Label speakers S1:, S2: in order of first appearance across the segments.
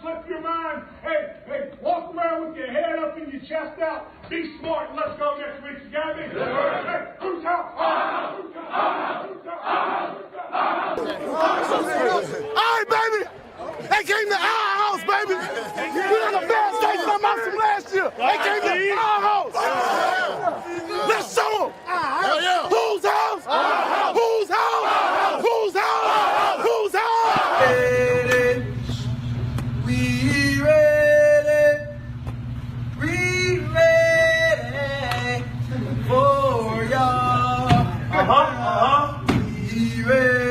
S1: slip your mind. Hey, walk around with your head up and your chest out. Be smart and let's go next week. You got me? Hey, who's out?
S2: All right, baby. They came to our house, baby. We on the best day from us from last year. They came to our house. Let's show them. Whose house? Whose house? Whose house? Whose house?
S3: We ready. We ready for y'all. We ready.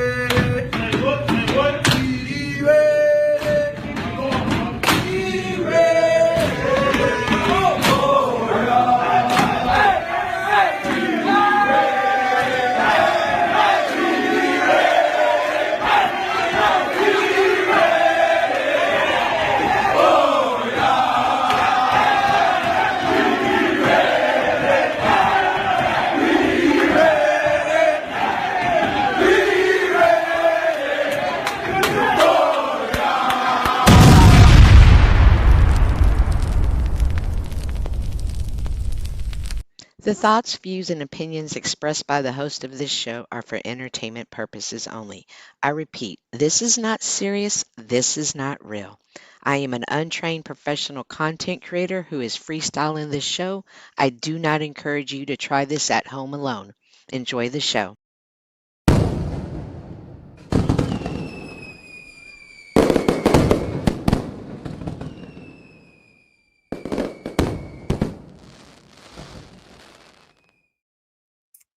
S4: The thoughts, views, and opinions expressed by the host of this show are for entertainment purposes only. I repeat, this is not serious, this is not real. I am an untrained professional content creator who is freestyling this show. I do not encourage you to try this at home alone. Enjoy the show.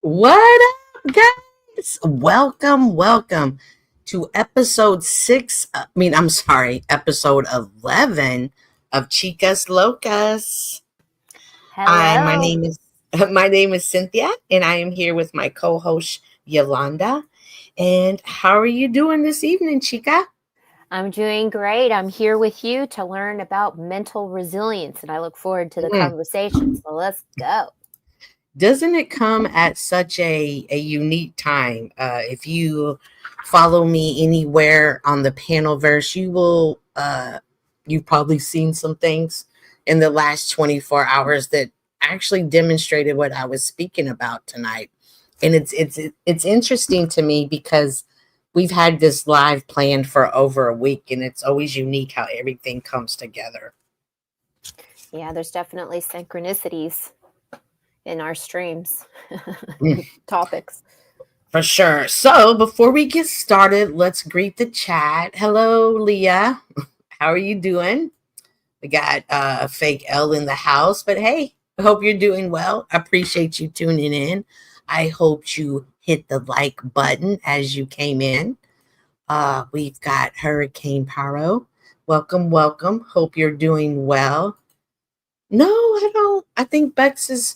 S5: What up, guys? Welcome to episode 11 of Chicas Locas.
S6: Hello.
S5: Hi, my name is Cynthia, and I am here with my co-host Yolanda. And how are you doing this evening, Chica?
S6: I'm doing great. I'm here with you to learn about mental resilience, and I look forward to the conversation. So let's go.
S5: Doesn't it come at such a unique time? If you follow me anywhere on the Panelverse, you've probably seen some things in the last 24 hours that actually demonstrated what I was speaking about tonight. And it's interesting to me because we've had this live planned for over a week, and it's always unique how everything comes together.
S6: Yeah, there's definitely synchronicities in our streams, topics.
S5: For sure. So before we get started, let's greet the chat. Hello, Leah. How are you doing? We got a fake L in the house, but hey, I hope you're doing well. I appreciate you tuning in. I hope you hit the like button as you came in. We've got Hurricane Paro. Welcome. Hope you're doing well. No, I don't. I think Bex is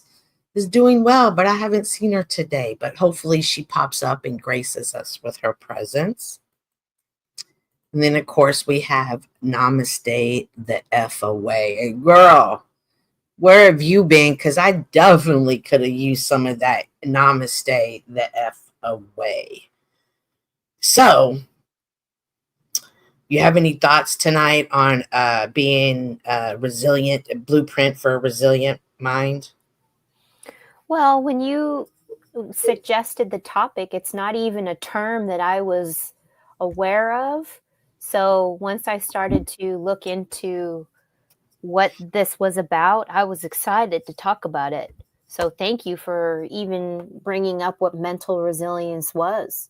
S5: doing well, but I haven't seen her today. But hopefully she pops up and graces us with her presence. And then, of course, we have Namaste the F away. Hey, girl, where have you been? Because I definitely could have used some of that Namaste the F away. So, you have any thoughts tonight on being resilient, a blueprint for a resilient mind?
S6: Well, when you suggested the topic, it's not even a term that I was aware of. So once I started to look into what this was about, I was excited to talk about it. So thank you for even bringing up what mental resilience was.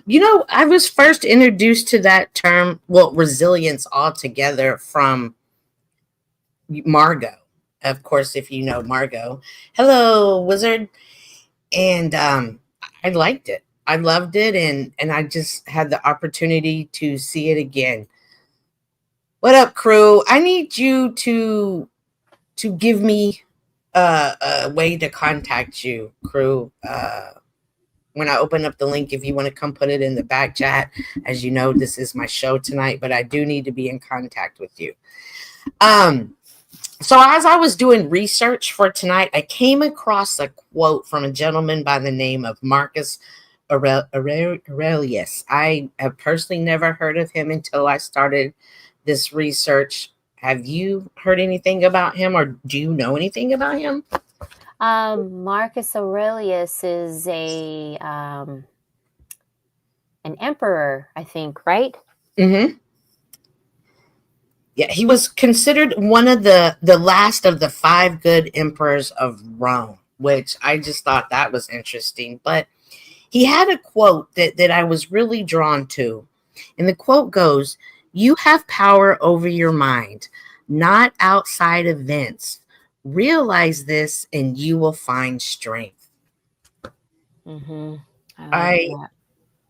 S5: You know, I was first introduced to that term, resilience altogether, from Margot. Of course, if you know Margot. Hello, Wizard. And I liked it. I loved it, and I just had the opportunity to see it again. What up, crew? I need you to give me a way to contact you, crew. When I open up the link, if you want to come put it in the back chat. As you know, this is my show tonight, but I do need to be in contact with you. So as I was doing research for tonight, I came across a quote from a gentleman by the name of Marcus Aurelius. I have personally never heard of him until I started this research. Have you heard anything about him, or do you know anything about him?
S6: Marcus Aurelius is an emperor, I think, right?
S5: Mm-hmm. Yeah, he was considered one of the last of the 5 good emperors of Rome, which I just thought that was interesting. But he had a quote that I was really drawn to. And the quote goes, "You have power over your mind, not outside events. Realize this and you will find strength."
S6: Mm-hmm.
S5: I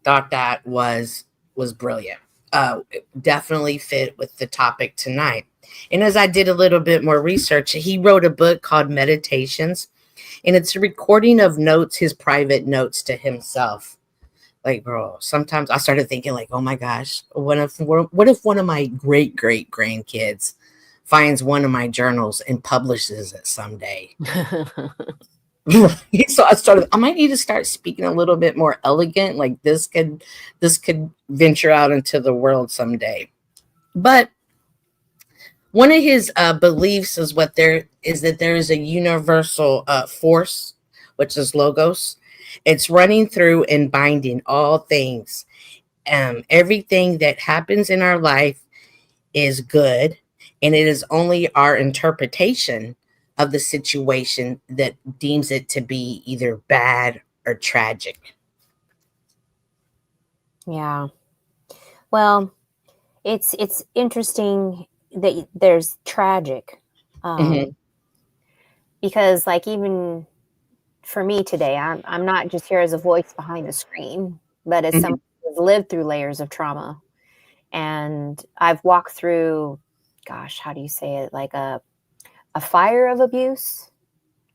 S5: thought that was brilliant. Definitely fit with the topic tonight. And as I did a little bit more research, he wrote a book called Meditations, and it's a recording of notes, his private notes to himself. Like, bro, sometimes I started thinking, like, oh my gosh, what if one of my great grandkids finds one of my journals and publishes it someday? So I might need to start speaking a little bit more elegant. Like this could venture out into the world someday. But one of his beliefs is that there is a universal force, which is logos. It's running through and binding all things. Everything that happens in our life is good, and it is only our interpretation of the situation that deems it to be either bad or tragic.
S6: Yeah. Well, it's interesting that there's tragic, because like even for me today, I'm not just here as a voice behind the screen, but as someone who's lived through layers of trauma, and I've walked through, gosh, how do you say it? Like a fire of abuse.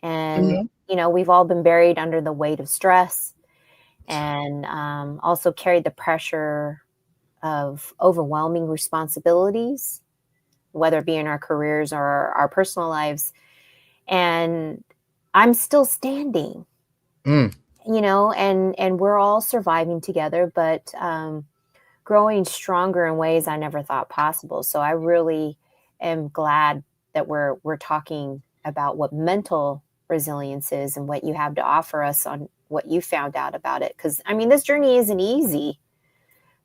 S6: And, you know, we've all been buried under the weight of stress, and also carried the pressure of overwhelming responsibilities, whether it be in our careers or our personal lives. And I'm still standing, you know, and we're all surviving together, but growing stronger in ways I never thought possible. So I really am glad that we're talking about what mental resilience is and what you have to offer us on what you found out about it. Because I mean, this journey isn't easy,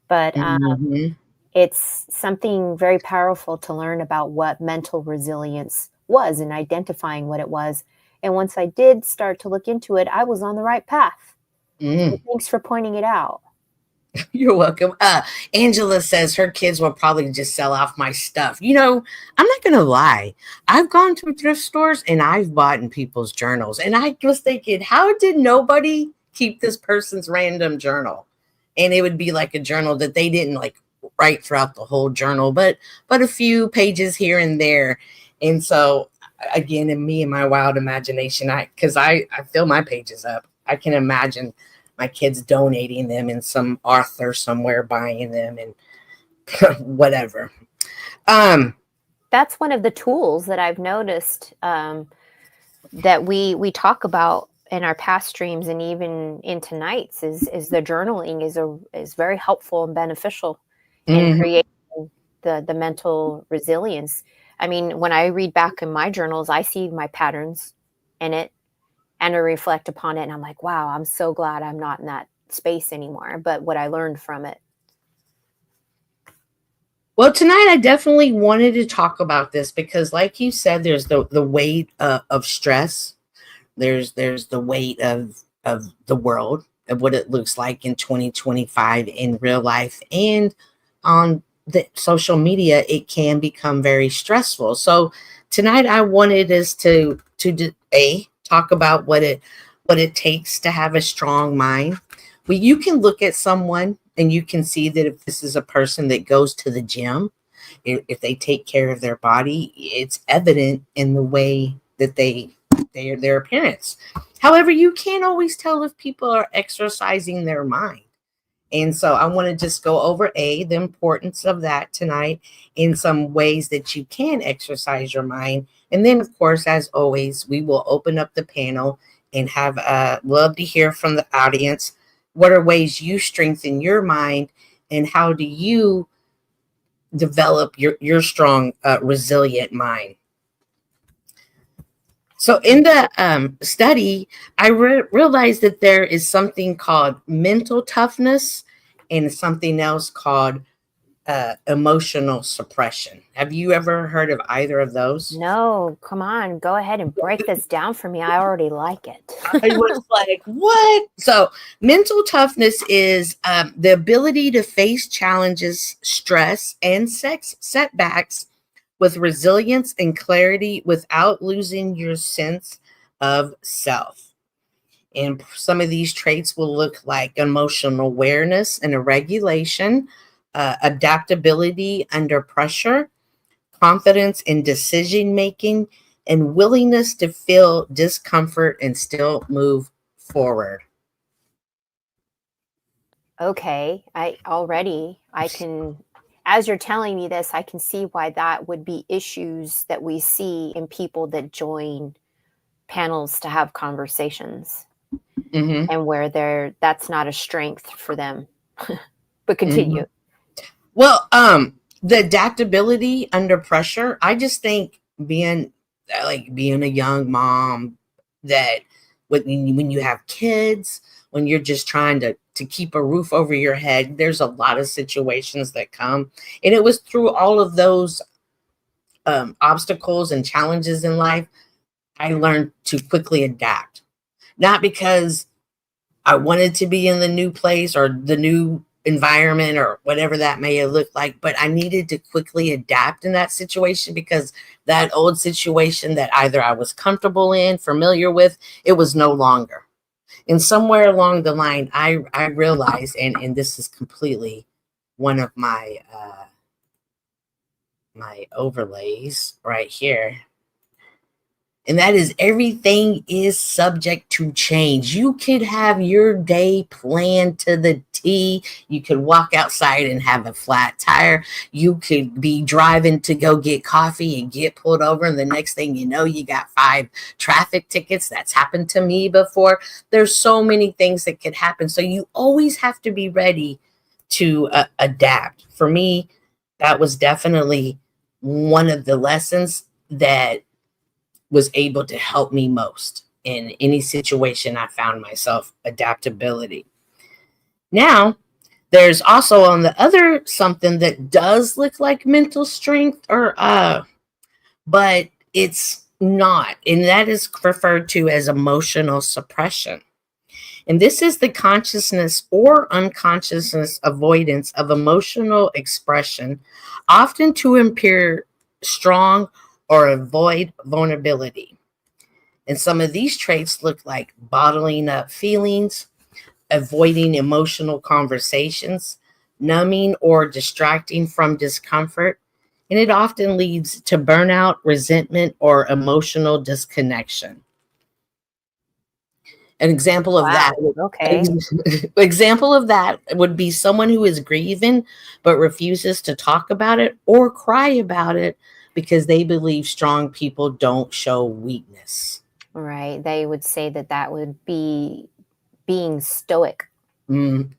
S6: but it's something very powerful to learn about what mental resilience was and identifying what it was. And once I did start to look into it, I was on the right path. So thanks for pointing it out.
S5: You're welcome. Angela says her kids will probably just sell off my stuff. You know, I'm not going to lie. I've gone to thrift stores and I've bought in people's journals. And I was thinking, how did nobody keep this person's random journal? And it would be like a journal that they didn't like write throughout the whole journal, but a few pages here and there. And so again, in me and my wild imagination, because I fill my pages up, I can imagine my kids donating them and some author somewhere buying them and whatever.
S6: That's one of the tools that I've noticed that we talk about in our past streams and even in tonight's is the journaling is very helpful and beneficial in creating the mental resilience. I mean, when I read back in my journals, I see my patterns in it, and I reflect upon it, and I'm like, wow, I'm so glad I'm not in that space anymore. But what I learned from it.
S5: Well, tonight I definitely wanted to talk about this because, like you said, there's the weight of stress. There's the weight of the world, of what it looks like in 2025 in real life, and on the social media, it can become very stressful. So tonight I wanted us to talk about what it takes to have a strong mind. Well, you can look at someone and you can see that if this is a person that goes to the gym, if they take care of their body, it's evident in the way that their appearance. However, you can't always tell if people are exercising their mind. And so I want to just go over the importance of that tonight in some ways that you can exercise your mind. And then, of course, as always, we will open up the panel and have love to hear from the audience. What are ways you strengthen your mind, and how do you develop your strong, resilient mind. So in the study, I realized that there is something called mental toughness and something else called emotional suppression. Have you ever heard of either of those?
S6: No, come on, go ahead and break this down for me. I already like it.
S5: I was like, what? So mental toughness is the ability to face challenges, stress, and setbacks with resilience and clarity without losing your sense of self. And some of these traits will look like emotional awareness and a regulation, adaptability under pressure, confidence in decision making, and willingness to feel discomfort and still move forward.
S6: Okay, I can, as you're telling me this, I can see why that would be issues that we see in people that join panels to have conversations, and where that's not a strength for them. But continue.
S5: Well, the adaptability under pressure, I just think being a young mom, that when you have kids, when you're just trying to keep a roof over your head, there's a lot of situations that come. And it was through all of those obstacles and challenges in life, I learned to quickly adapt. Not because I wanted to be in the new place or the new environment or whatever that may have looked like, but I needed to quickly adapt in that situation, because that old situation that either I was comfortable in, familiar with, it was no longer. And somewhere along the line, I realized, and this is completely one of my my overlays right here, and that is everything is subject to change. You could have your day planned to the T. You could walk outside and have a flat tire. You could be driving to go get coffee and get pulled over. And the next thing you know, you got 5 traffic tickets. That's happened to me before. There's so many things that could happen. So you always have to be ready to adapt. For me, that was definitely one of the lessons that was able to help me most in any situation I found myself. Adaptability. Now, there's also on the other something that does look like mental strength, but it's not, and that is referred to as emotional suppression. And this is the consciousness or unconsciousness avoidance of emotional expression, often to appear strong or avoid vulnerability. And some of these traits look like bottling up feelings, avoiding emotional conversations, numbing or distracting from discomfort. And it often leads to burnout, resentment, or emotional disconnection. An example of that.
S6: Okay.
S5: Example of that would be someone who is grieving but refuses to talk about it or cry about it because they believe strong people don't show weakness.
S6: Right. They would say that would be being stoic.
S5: And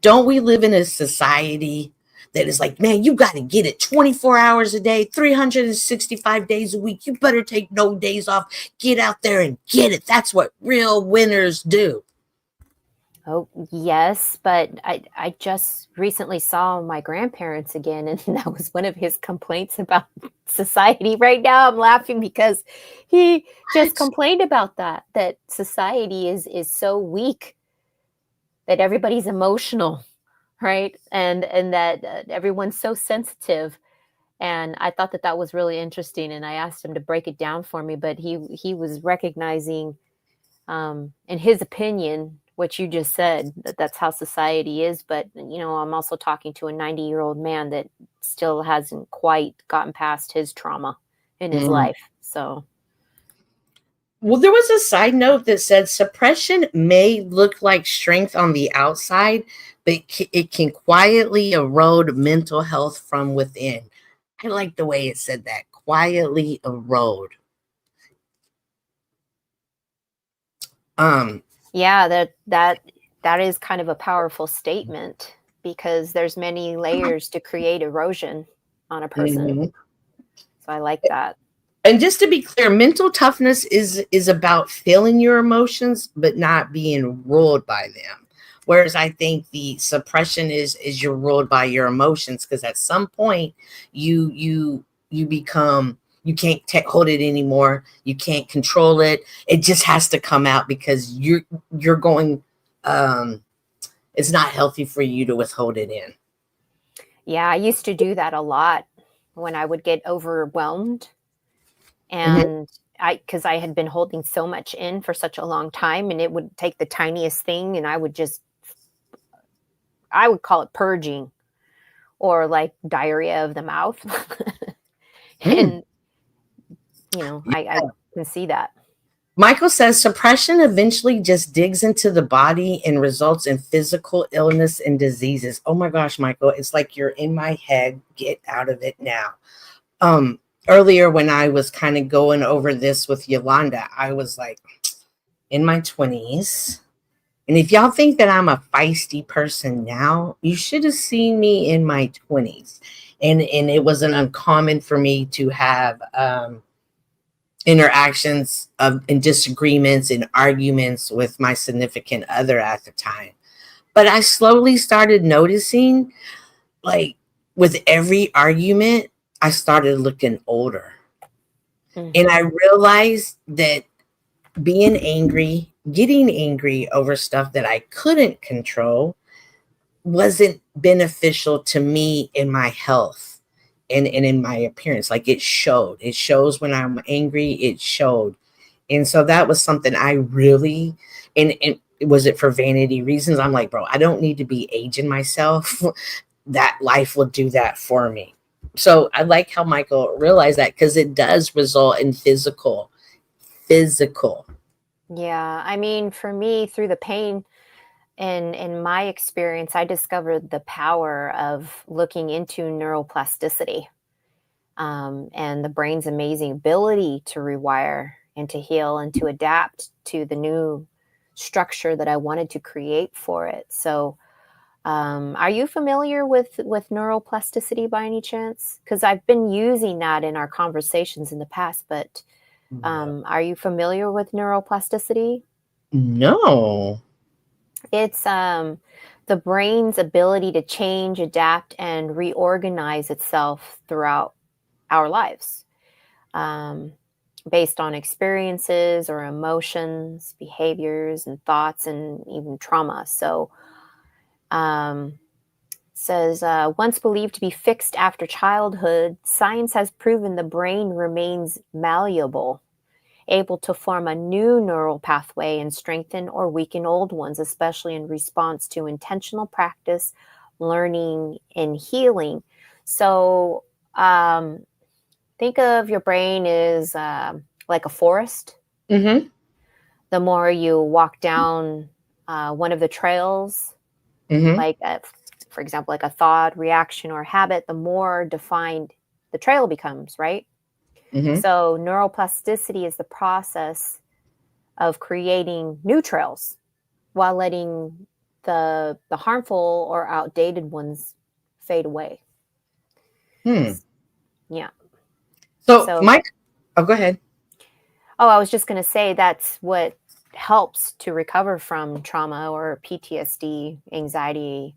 S5: don't we live in a society that is like, man, you got to get it 24 hours a day, 365 days a week. You better take no days off. Get out there and get it. That's what real winners do.
S6: Oh, yes. But I just recently saw my grandparents again, and that was one of his complaints about society. Right now, I'm laughing because he just complained about that society is so weak, that everybody's emotional, right? And that everyone's so sensitive. And I thought that was really interesting. And I asked him to break it down for me, but he was recognizing, in his opinion, what you just said, that's how society is. But, I'm also talking to a 90-year-old man that still hasn't quite gotten past his trauma in his life. So.
S5: Well, there was a side note that said suppression may look like strength on the outside, but it can quietly erode mental health from within. I like the way it said that, quietly erode.
S6: Yeah, that is kind of a powerful statement, because there's many layers to create erosion. on a person.
S5: Mhm.
S6: So I like that.
S5: And just to be clear, mental toughness is about feeling your emotions, but not being ruled by them. Whereas I think the suppression is you're ruled by your emotions, because at some point you become, you can't hold it anymore. You can't control it. It just has to come out because you're going. It's not healthy for you to withhold it in.
S6: Yeah, I used to do that a lot when I would get overwhelmed.
S5: Mhm.
S6: And because I had been holding so much in for such a long time, and it would take the tiniest thing, and I would call it purging, or like diarrhea of the mouth.
S5: Mm.
S6: And, I can see that.
S5: Michael says suppression eventually just digs into the body and results in physical illness and diseases. Oh my gosh, Michael, it's like you're in my head. Get out of it now. Earlier when I was kind of going over this with Yolanda, I was like in my 20s. And if y'all think that I'm a feisty person now, you should have seen me in my 20s. And it wasn't uncommon for me to have interactions and disagreements and arguments with my significant other at the time. But I slowly started noticing, like, with every argument, I started looking older.
S6: Mhm.
S5: And I realized that being angry, getting angry over stuff that I couldn't control wasn't beneficial to me in my health and in my appearance. Like, it shows when I'm angry, it showed. And so that was something I really, and was it for vanity reasons? I'm like, bro, I don't need to be aging myself. That life will do that for me. So I like how Michael realized that, because it does result in physical.
S6: Yeah, I mean, for me, through the pain and in my experience, I discovered the power of looking into neuroplasticity, and the brain's amazing ability to rewire and to heal and to adapt to the new structure that I wanted to create for it. So, are you familiar with neuroplasticity by any chance? Because I've been using that in our conversations in the past, but are you familiar with neuroplasticity?
S5: No.
S6: It's the brain's ability to change, adapt, and reorganize itself throughout our lives, um, based on experiences or emotions, behaviors, and thoughts, and even trauma. So, um, says once believed to be fixed after childhood, science has proven the brain remains malleable, able to form a new neural pathway and strengthen or weaken old ones, especially in response to intentional practice, learning, and healing. So, think of your brain as like a forest.
S5: Mm-hmm.
S6: The more you walk down one of the trails,
S5: Mm-hmm.
S6: like for example, like a thought, reaction, or habit, the more defined the trail becomes, right?
S5: Mm-hmm.
S6: So neuroplasticity is the process of creating new trails while letting the harmful or outdated ones fade away. Yeah.
S5: So,
S6: So,
S5: Mike, oh, go ahead.
S6: I was just going to say that's what helps to recover from trauma or PTSD, anxiety,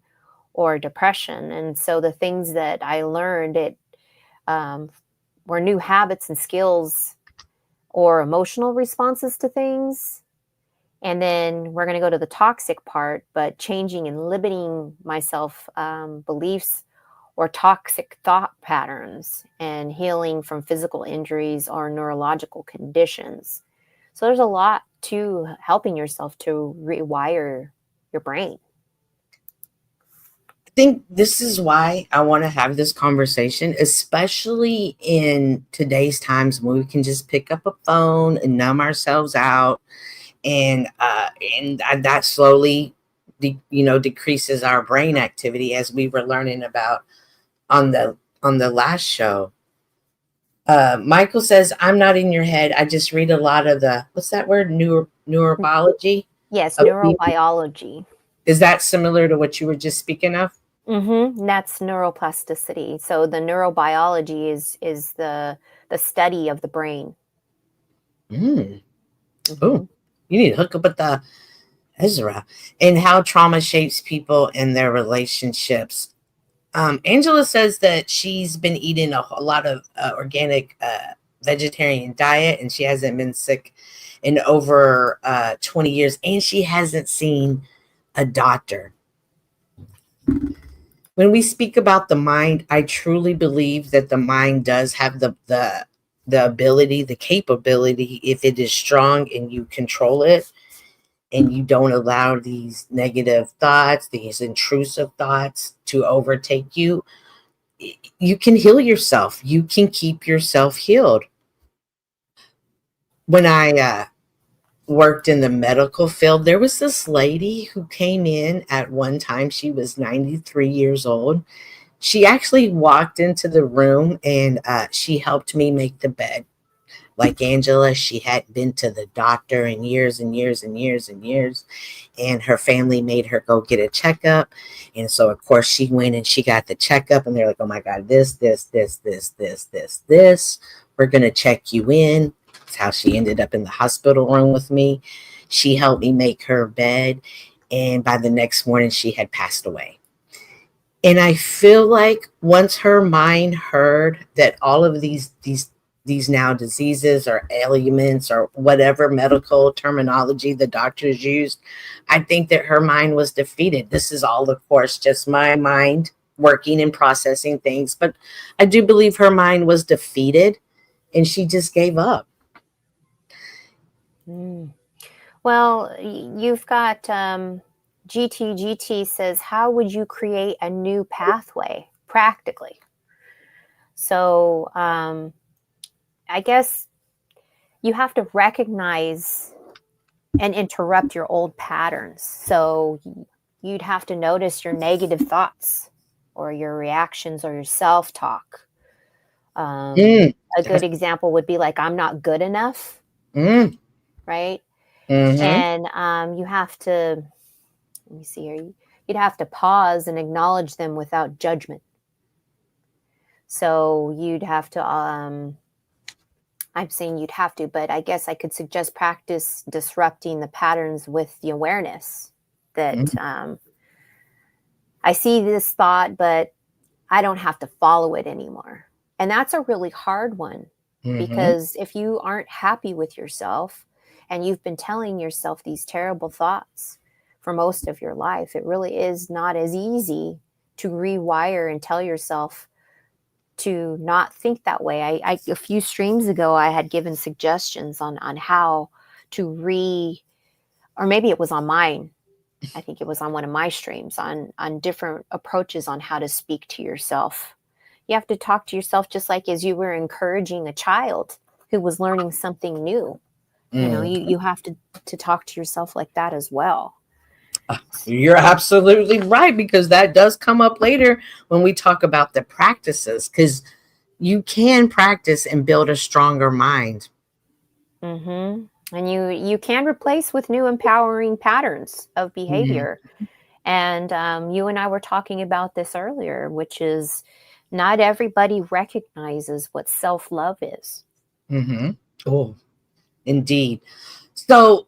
S6: or depression. And so the things that I learned, were new habits and skills or emotional responses to things. And then we're going to go to the toxic part, but changing and limiting myself beliefs or toxic thought patterns, and healing from physical injuries or neurological conditions. So there's a lot to helping yourself to rewire your brain.
S5: I think this is why I want to have this conversation, especially in today's times when we can just pick up a phone and numb ourselves out, and that slowly, decreases our brain activity, as we were learning about on the last show. Michael says, "I'm not in your head. I just read a lot of the, what's that word? Neurobiology."
S6: Yes,
S5: of people.
S6: neurobiology.
S5: Is that similar to what you were just speaking of?
S6: That's neuroplasticity. So the neurobiology is the study of the brain.
S5: Oh, you need to hook up with the Ezra and how trauma shapes people and their relationships. Angela says that she's been eating a lot of organic vegetarian diet, and she hasn't been sick in over 20 years, and she hasn't seen a doctor. When we speak about the mind, I truly believe that the mind does have the ability, the capability, if it is strong and you control it and you don't allow these negative thoughts, these intrusive thoughts to overtake you, you can heal yourself. You can keep yourself healed. When I worked in the medical field, there was this lady who came in at one time. She was 93 years old. She actually walked into the room and she helped me make the bed. Like Angela, she hadn't been to the doctor in years and years and years and years. And her family made her go get a checkup. And so, of course, she went and she got the checkup. And they're like, oh, my God, this. We're going to check you in. That's how she ended up in the hospital room with me. She helped me make her bed. And by the next morning, she had passed away. And I feel like once her mind heard that all of these now diseases or ailments or whatever medical terminology the doctors used, I think that her mind was defeated. This is all, of course, just my mind working and processing things. But I do believe her mind was defeated and she just gave up.
S6: Well, you've got GT says, how would you create a new pathway practically? So I guess you have to recognize and interrupt your old patterns. So you'd have to notice your negative thoughts or your reactions or your self-talk. A good example would be like, I'm not good enough. Right? And you have to, let me see here, you'd have to pause and acknowledge them without judgment. So you'd have to, I'm saying you'd have to, but I guess I could suggest practice disrupting the patterns with the awareness that I see this thought, but I don't have to follow it anymore. And that's a really hard one because if you aren't happy with yourself and you've been telling yourself these terrible thoughts for most of your life, it really is not as easy to rewire and tell yourself to not think that way. A few streams ago, I had given suggestions on how to or maybe it was on mine. I think it was on one of my streams on different approaches on how to speak to yourself. You have to talk to yourself just like as you were encouraging a child who was learning something new. You know, you have to talk to yourself like that as well.
S5: You're absolutely right, because that does come up later when we talk about the practices, because you can practice and build a stronger mind.
S6: And you can replace with new empowering patterns of behavior. And you and I were talking about this earlier, which is not everybody recognizes what self-love is.
S5: Oh, indeed. So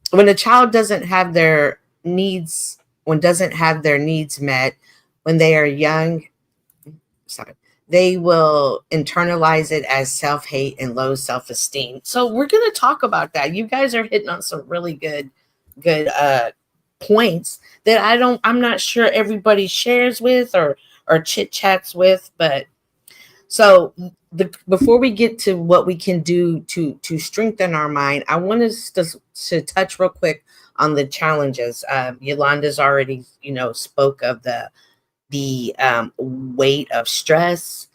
S5: when a child doesn't have their needs met when they are young, they will internalize it as self-hate and low self-esteem. So we're going to talk about that. You guys are hitting on some really good points that I'm not sure everybody shares with or chit chats with. But so before we get to what we can do to strengthen our mind, I want us to touch real quick on the challenges. Yolanda's already, spoke of the weight of stress.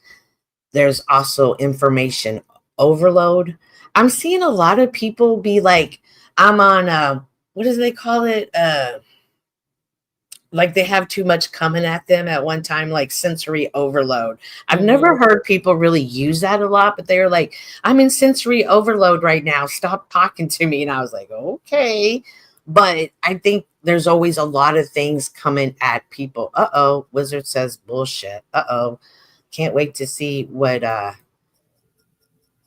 S5: There's also information overload. I'm seeing a lot of people be like, I'm on what do they call it? Like they have too much coming at them at one time, like sensory overload. I've never heard people really use that a lot, but they're like, I'm in sensory overload right now. Stop talking to me. And I was like, okay, But I think there's always a lot of things coming at people. Uh-oh, Wizard says bullshit. Uh-oh. Can't wait to see what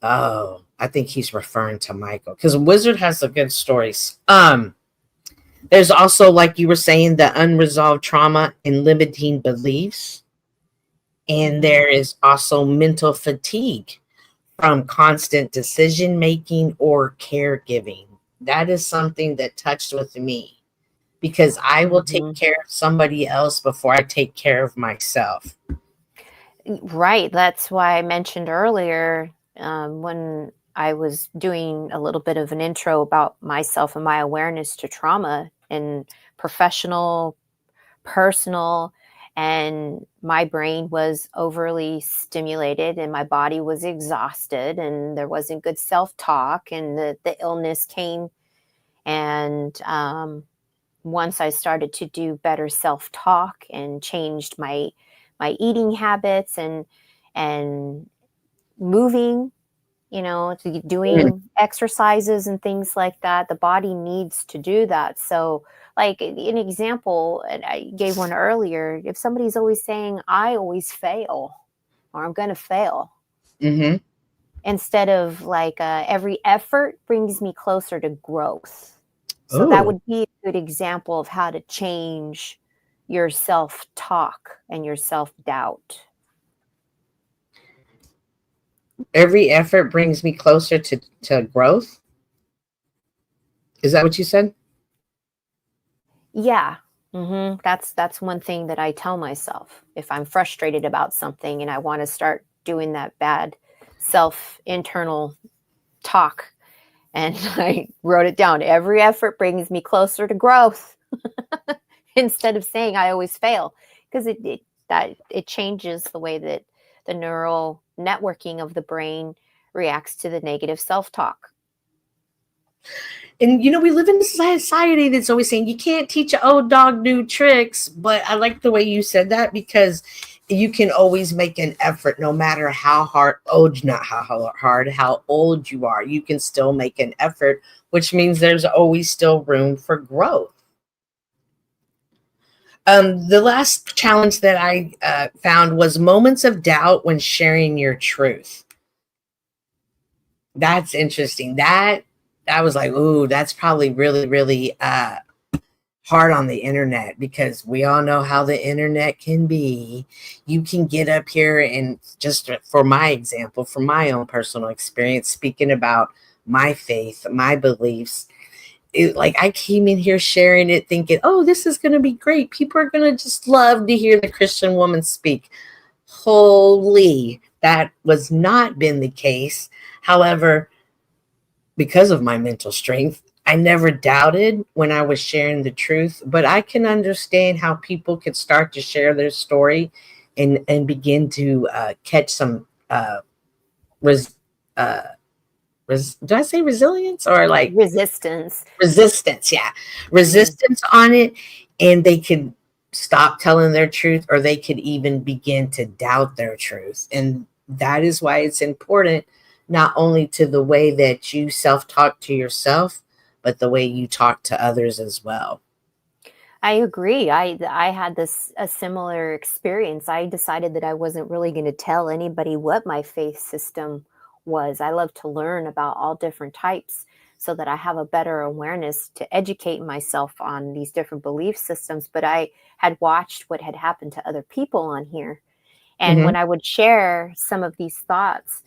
S5: oh, I think he's referring to Michael because Wizard has some good stories. There's also, like you were saying, the unresolved trauma and limiting beliefs. And there is also mental fatigue from constant decision making or caregiving. That is something that touched with me because I will take care of somebody else before I take care of myself.
S6: Right. That's why I mentioned earlier when I was doing a little bit of an intro about myself and my awareness to trauma and professional, personal, and my brain was overly stimulated and my body was exhausted and there wasn't good self-talk and the illness came. And once I started to do better self-talk and changed my eating habits and moving, to doing exercises and things like that, the body needs to do that. So like an example, and I gave one earlier, if somebody's always saying, I always fail, or I'm going to fail, instead of like every effort brings me closer to growth. So that would be a good example of how to change your self-talk and your self-doubt.
S5: Every effort brings me closer to growth. Is that what you said?
S6: Yeah. That's one thing that I tell myself. If I'm frustrated about something and I want to start doing that bad internal talk, and I wrote it down, every effort brings me closer to growth, instead of saying I always fail, because it changes the way that the neural networking of the brain reacts to the negative self-talk.
S5: And we live in a society that's always saying you can't teach an old dog new tricks. But I like the way you said that, because you can always make an effort, no matter how old you are. You can still make an effort, which means there's always still room for growth. The last challenge that I found was moments of doubt when sharing your truth. That's interesting. That was like, ooh, that's probably really, really hard on the internet, because we all know how the internet can be. You can get up here and, just for my example, from my own personal experience, speaking about my faith, my beliefs, like I came in here sharing it thinking, oh, this is going to be great. People are going to just love to hear the Christian woman speak. Holy, that was not been the case. However, because of my mental strength, I never doubted when I was sharing the truth, but I can understand how people could start to share their story and begin to catch some do I say resilience or like
S6: resistance?
S5: Yeah. Resistance on it. And they could stop telling their truth, or they could even begin to doubt their truth. And that is why it's important, not only to the way that you self-talk to yourself, but the way you talk to others as well.
S6: I agree. I had a similar experience. I decided that I wasn't really going to tell anybody what my faith system was. I love to learn about all different types so that I have a better awareness to educate myself on these different belief systems. But I had watched what had happened to other people on here. And when I would share some of these thoughts,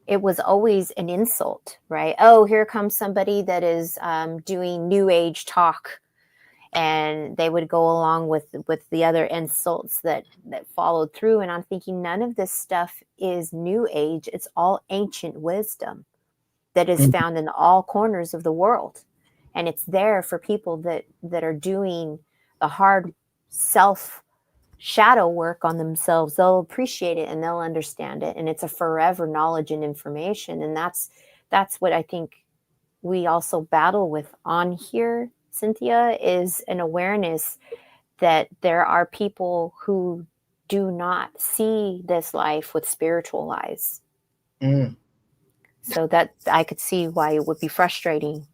S6: it was always an insult, right? Oh, here comes somebody that is doing new age talk. And they would go along with the other insults that followed through. And I'm thinking, none of this stuff is new age. It's all ancient wisdom that is found in all corners of the world. And it's there for people that are doing the hard self shadow work on themselves. They'll appreciate it and they'll understand it. And it's a forever knowledge and information. And that's what I think we also battle with on here, Cynthia, is an awareness that there are people who do not see this life with spiritual eyes. So that I could see why it would be frustrating.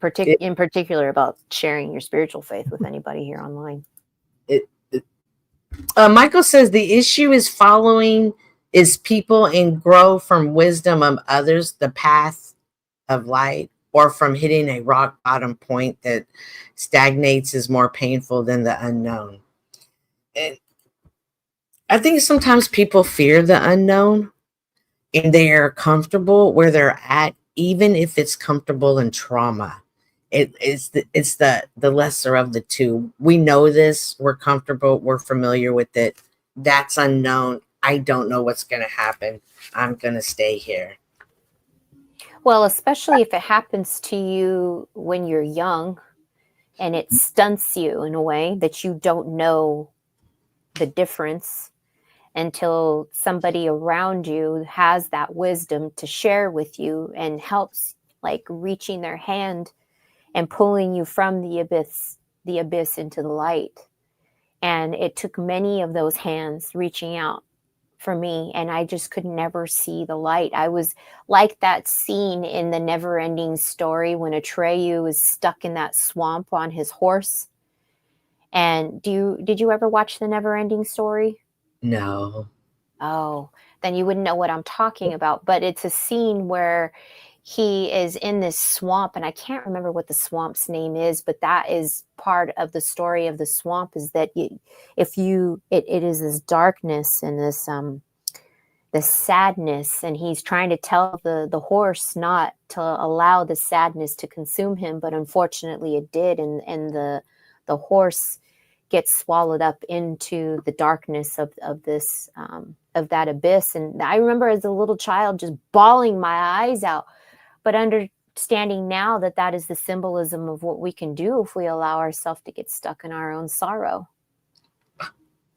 S6: in particular about sharing your spiritual faith with anybody here online.
S5: Michael says the issue is following is people and grow from wisdom of others, the path of light, or from hitting a rock bottom point that stagnates is more painful than the unknown. And I think sometimes people fear the unknown and they are comfortable where they're at, even if it's comfortable in trauma. It's the lesser of the two. We know this, we're comfortable, we're familiar with it. That's unknown. I don't know what's going to happen. I'm going to stay here.
S6: Well, especially if it happens to you when you're young and it stunts you in a way that you don't know the difference until somebody around you has that wisdom to share with you and helps, like reaching their hand and pulling you from the abyss into the light. And it took many of those hands reaching out for me, and I just could never see the light. I was like that scene in the Never Ending Story when Atreyu is stuck in that swamp on his horse. And did you ever watch the Never Ending Story?
S5: No.
S6: Oh, then you wouldn't know what I'm talking about. But it's a scene where he is in this swamp, and I can't remember what the swamp's name is, but that is part of the story of the swamp, is that it is this darkness and this sadness, and he's trying to tell the horse not to allow the sadness to consume him, but unfortunately it did, and the horse gets swallowed up into the darkness of this of that abyss. And I remember as a little child just bawling my eyes out, but understanding now that that is the symbolism of what we can do if we allow ourselves to get stuck in our own sorrow.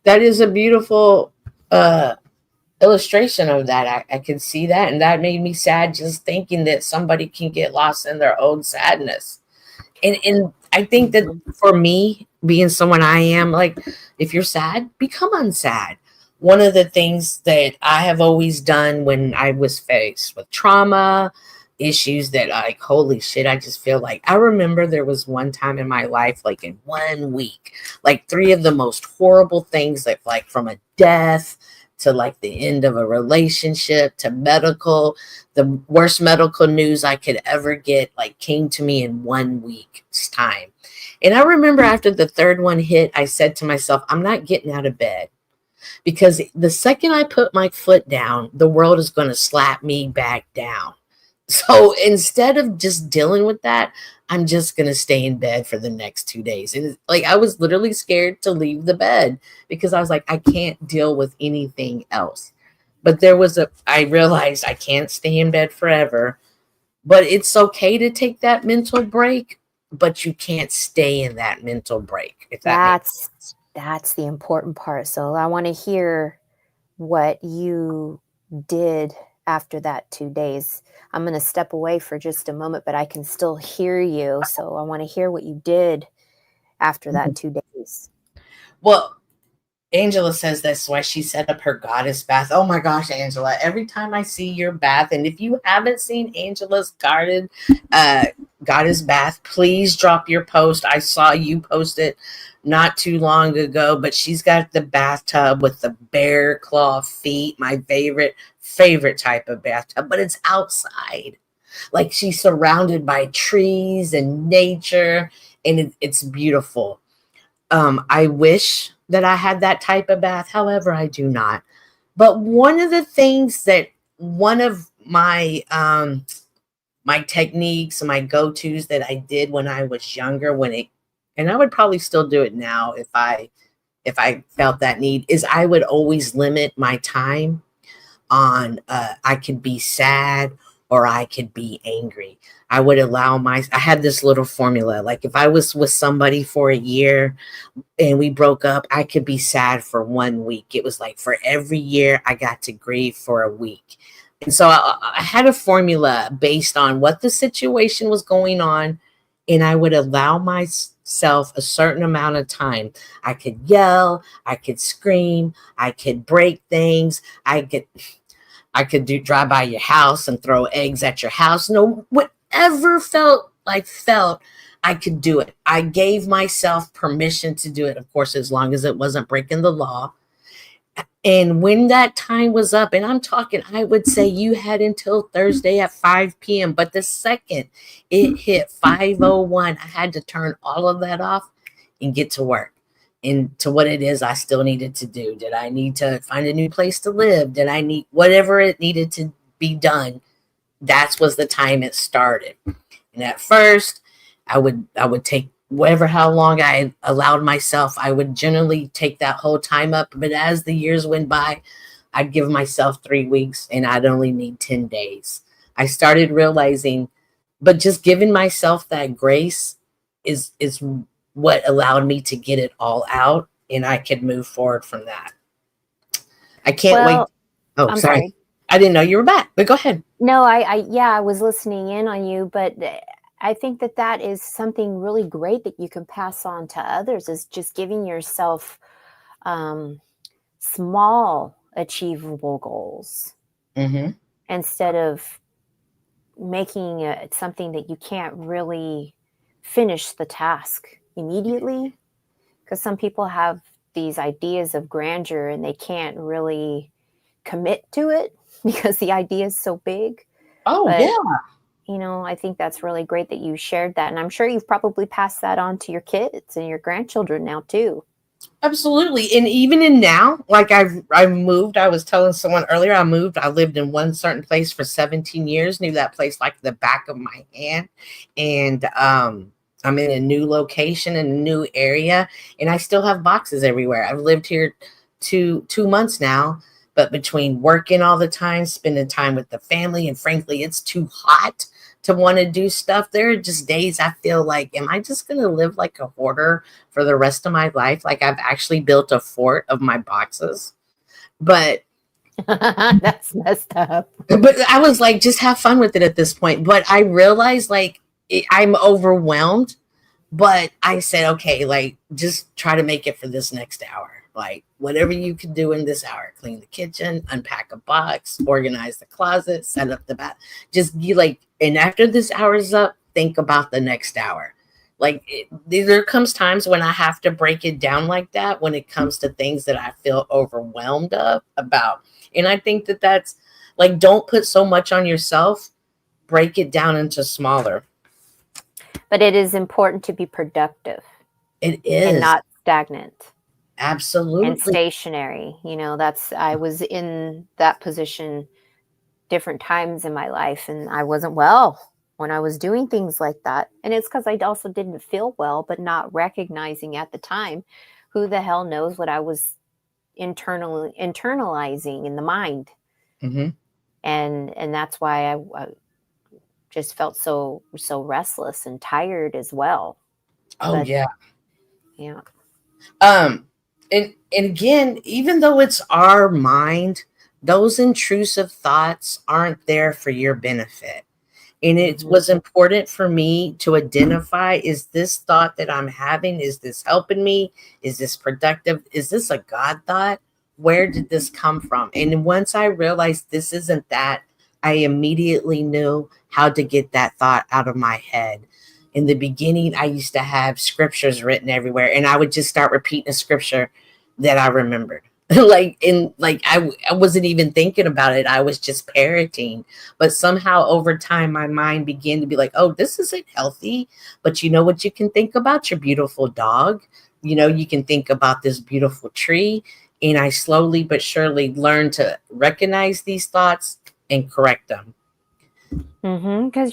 S5: That is a beautiful illustration of that. I can see that, and that made me sad just thinking that somebody can get lost in their own sadness. And I think that for me, being someone I am, like, if you're sad, become unsad. One of the things that I have always done when I was faced with trauma, issues that, like, holy shit, I just feel like, I remember there was one time in my life, like in 1 week, like 3 of the most horrible things, that, like, from a death to like the end of a relationship to medical, the worst medical news I could ever get, like, came to me in 1 week's time. And I remember after the 3rd one hit, I said to myself, I'm not getting out of bed, because the second I put my foot down, the world is going to slap me back down. So instead of just dealing with that, I'm just going to stay in bed for the next 2 days. And like, I was literally scared to leave the bed because I was like, I can't deal with anything else. But I realized I can't stay in bed forever, but it's okay to take that mental break, but you can't stay in that mental break. If that's
S6: the important part. So I want to hear what you did after that 2 days. I'm going to step away for just a moment, but I can still hear you. So I want to hear what you did after that 2 days.
S5: Well, Angela says that's why she set up her goddess bath. Oh my gosh, Angela, every time I see your bath, and if you haven't seen Angela's goddess bath, please drop your post. I saw you post it not too long ago, but she's got the bathtub with the bear claw feet, my favorite type of bathtub, but it's outside. Like, she's surrounded by trees and nature, and it's beautiful. I wish that I had that type of bath. However, I do not. But one of the things that one of my my techniques and my go-tos that I did when I was younger, and I would probably still do it now if I felt that need, is I would always limit my time on I could be sad or I could be angry. I would I had this little formula. Like, if I was with somebody for a year and we broke up, I could be sad for 1 week. It was like for every year I got to grieve for a week. And so I had a formula based on what the situation was going on, and I would allow myself a certain amount of time. I could yell, I could scream, I could break things, I could drive by your house and throw eggs at your house. Whatever felt like felt I could do it. I gave myself permission to do it, of course, as long as it wasn't breaking the law. And when that time was up, and I'm talking, I would say you had until Thursday at 5 p.m. But the second it hit 5:01, I had to turn all of that off and get to work and to what it is I still needed to do. Did I need to find a new place to live? Did I need whatever it needed to be done? That was the time it started. And at first, I would take whatever, how long I allowed myself, I would generally take that whole time up. But as the years went by, I'd give myself 3 weeks and I'd only need 10 days. I started realizing, but just giving myself that grace is what allowed me to get it all out, and I could move forward from that. I can't wait. Oh,
S6: I'm
S5: sorry. I didn't know you were back, but go ahead.
S6: No, I was listening in on you, but I think that is something really great that you can pass on to others, is just giving yourself small achievable goals instead of making it something that you can't really finish the task immediately. Because some people have these ideas of grandeur and they can't really commit to it because the idea is so big.
S5: Oh,
S6: but,
S5: yeah.
S6: You know, I think that's really great that you shared that. And I'm sure you've probably passed that on to your kids and your grandchildren now too.
S5: Absolutely. And even in now, like I've moved, I was telling someone earlier, I lived in one certain place for 17 years, knew that place like the back of my hand. And I'm in a new location, in a new area, and I still have boxes everywhere. I've lived here 2 months now, but between working all the time, spending time with the family, and frankly, it's too hot to want to do stuff. There are just days I feel like, am I just going to live like a hoarder for the rest of my life? Like I've actually built a fort of my boxes. But
S6: that's messed up.
S5: But I was like, just have fun with it at this point. But I realized like I'm overwhelmed, but I said, okay, like just try to make it for this next hour. Like whatever you can do in this hour, clean the kitchen, unpack a box, organize the closet, set up the bath. Just you like, and after this hour is up, think about the next hour. Like there comes times when I have to break it down like that when it comes to things that I feel overwhelmed about. And I think that's like, don't put so much on yourself, break it down into smaller.
S6: But it is important to be productive.
S5: It is.
S6: And not stagnant.
S5: Absolutely.
S6: And stationary. You know, I was in that position different times in my life, and I wasn't well when I was doing things like that. And it's because I also didn't feel well, but not recognizing at the time, who the hell knows what I was internalizing in the mind. And that's why I just felt so restless and tired as well.
S5: Oh, yeah.
S6: Yeah.
S5: And again, even though it's our mind, those intrusive thoughts aren't there for your benefit. And it was important for me to identify, is this thought that I'm having, is this helping me? Is this productive? Is this a God thought? Where did this come from? And once I realized this isn't that, I immediately knew how to get that thought out of my head. In the beginning, I used to have scriptures written everywhere, and I would just start repeating a scripture that I remembered. I wasn't even thinking about it. I was just parroting. But somehow over time, my mind began to be like, oh, this isn't healthy. But you know what you can think about? Your beautiful dog. You know, you can think about this beautiful tree. And I slowly but surely learned to recognize these thoughts and correct them.
S6: Because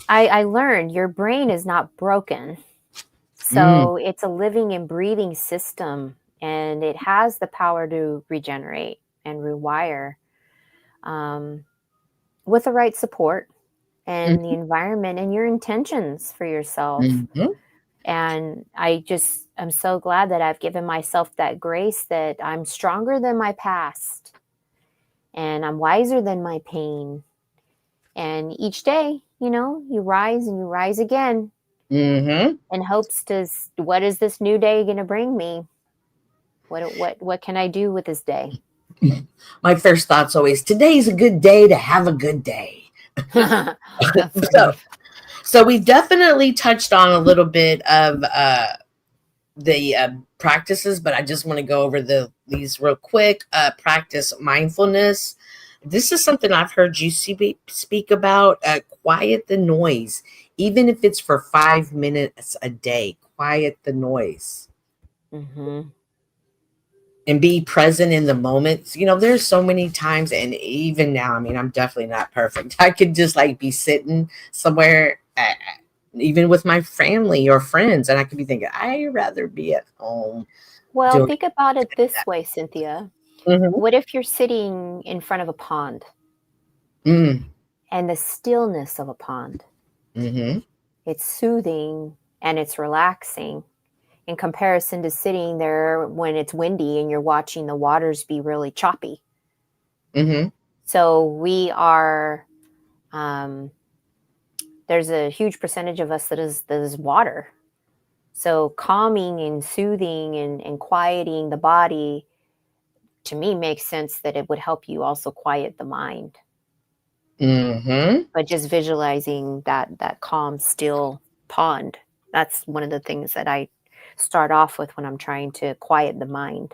S6: I learned your brain is not broken. So it's a living and breathing system, and it has the power to regenerate and rewire with the right support and the environment and your intentions for yourself. And I'm so glad that I've given myself that grace, that I'm stronger than my past and I'm wiser than my pain. And each day, you know, you rise and you rise again in hopes to, what is this new day going to bring me? What can I do with this day?
S5: My first thought's always, today's a good day to have a good day. So we definitely touched on a little bit of the practices, but I just want to go over these real quick. Practice mindfulness. This is something I've heard you speak about. Quiet the noise, even if it's for 5 minutes a day. Quiet the noise.
S6: Mm-hmm.
S5: And be present in the moment. You know, there's so many times, and even now, I mean, I'm definitely not perfect. I could just like be sitting somewhere, even with my family or friends, and I could be thinking, I'd rather be at home
S6: Well,
S5: doing
S6: think about it this way, Cynthia.
S5: that.
S6: What if you're sitting in front of a pond
S5: Mm,
S6: and the stillness of a pond?
S5: mm-hmm.
S6: It's soothing and it's relaxing in comparison to sitting there when it's windy and you're watching the waters be really choppy.
S5: Mm-hmm.
S6: So we are, there's a huge percentage of us that is water. So calming and soothing and quieting the body, to me, makes sense that it would help you also quiet the mind.
S5: Mm-hmm.
S6: But just visualizing that calm, still pond, that's one of the things that I start off with when I'm trying to quiet the mind.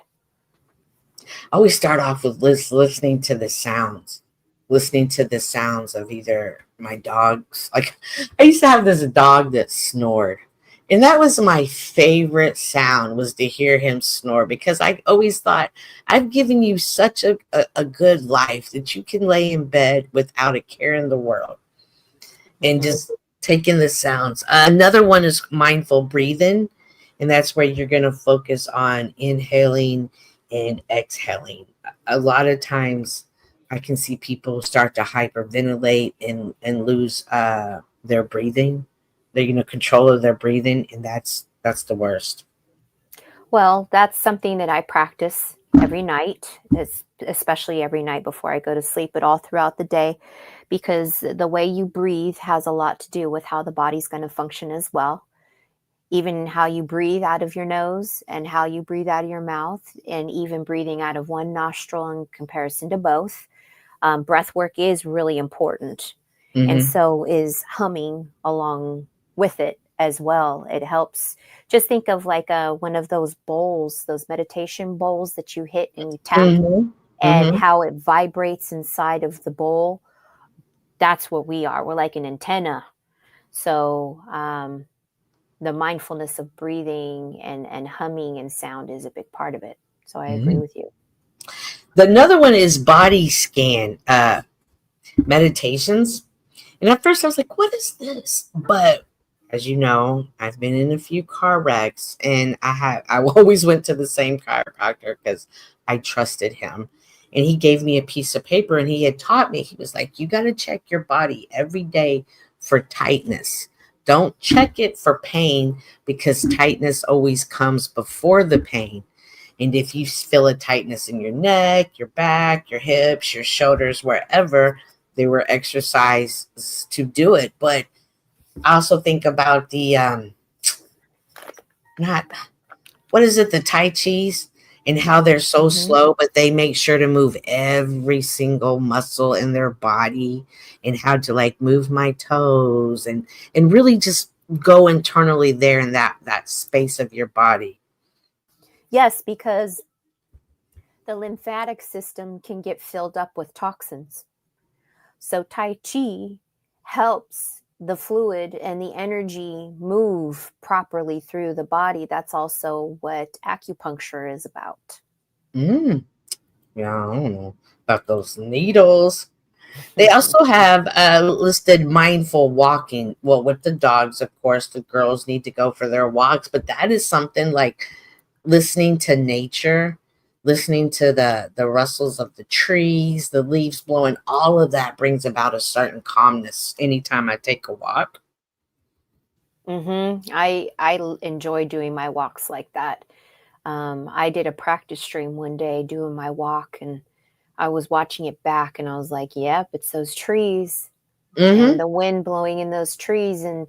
S5: I always start off with listening to the sounds, listening to the sounds of either my dogs. Like I used to have this dog that snored. And that was my favorite sound, was to hear him snore, because I always thought, I've given you such a good life that you can lay in bed without a care in the world and just take in the sounds. Another one is mindful breathing. And that's where you're going to focus on inhaling and exhaling. A lot of times I can see people start to hyperventilate and lose their breathing, their control of their breathing, and that's the worst.
S6: Well, that's something that I practice every night, especially every night before I go to sleep, but all throughout the day, because the way you breathe has a lot to do with how the body's going to function as well. Even how you breathe out of your nose and how you breathe out of your mouth, and even breathing out of one nostril in comparison to both. Breath work is really important. And so is humming along with it as well. It helps. Just think of like one of those bowls, those meditation bowls that you hit and you tap, and how it vibrates inside of the bowl. That's what we are. We're like an antenna. So the mindfulness of breathing and humming and sound is a big part of it. So I agree with you.
S5: Another one is body scan meditations. And at first I was like, what is this? But as you know, I've been in a few car wrecks, and I always went to the same chiropractor because I trusted him. And he gave me a piece of paper, and he had taught me, he was like, you got to check your body every day for tightness. Don't check it for pain, because tightness always comes before the pain. And if you feel a tightness in your neck, your back, your hips, your shoulders, wherever, there were exercises to do it. But I also think about the the Tai Chis, and how they're so slow, but they make sure to move every single muscle in their body, and how to like move my toes and really just go internally there in that space of your body.
S6: Yes, because the lymphatic system can get filled up with toxins. So Tai Chi helps the fluid and the energy move properly through the body. That's also what acupuncture is about.
S5: Yeah, I don't know about those needles. They also have listed mindful walking. Well, with the dogs, of course, the girls need to go for their walks, but that is something like listening to nature, listening to the rustles of the trees, the leaves blowing. All of that brings about a certain calmness anytime I take a walk.
S6: I enjoy doing my walks like that. I did a practice stream one day doing my walk, and I was watching it back, and I was like, yep, it's those trees and the wind blowing in those trees, and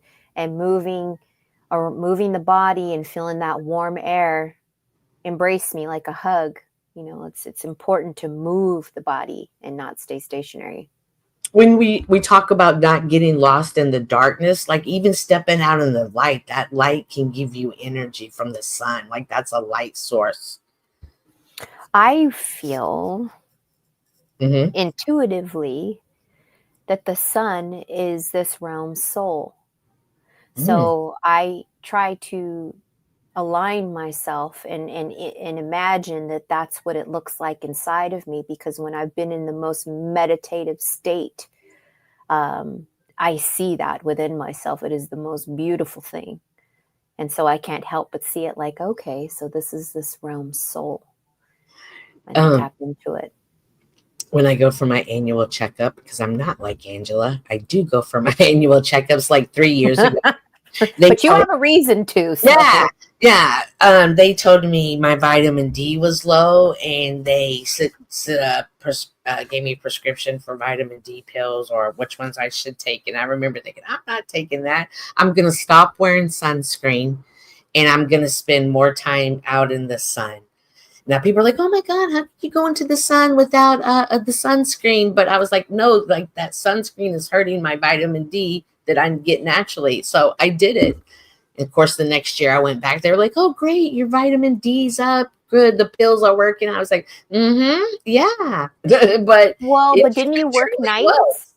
S6: moving the body and feeling that warm air embrace me like a hug. It's important to move the body and not stay stationary.
S5: when we talk about not getting lost in the darkness, like even stepping out in the light, that light can give you energy from the sun. Like that's a light source.
S6: I feel
S5: Mm-hmm.
S6: intuitively that the sun is this realm's soul.
S5: Mm.
S6: So I try to align myself and imagine that that's what it looks like inside of me, because when I've been in the most meditative state, I see that within myself. It is the most beautiful thing. And so I can't help but see it like, okay, so this is this realm's soul. And I tap into it.
S5: When I go for my annual checkup, because I'm not like Angela, I do go for my annual checkups like 3 years ago.
S6: But you have a reason to. So.
S5: Yeah. They told me my vitamin D was low, and they gave me a prescription for vitamin D pills or which ones I should take. And I remember thinking, I'm not taking that. I'm going to stop wearing sunscreen, and I'm going to spend more time out in the sun. Now people are like, oh my God, how can you go into the sun without the sunscreen? But I was like, no, like that sunscreen is hurting my vitamin D that I get naturally. So I did it. And of course, the next year I went back. They were like, oh, great, your vitamin D's up. Good. The pills are working. I was like, yeah. but
S6: didn't you work nights?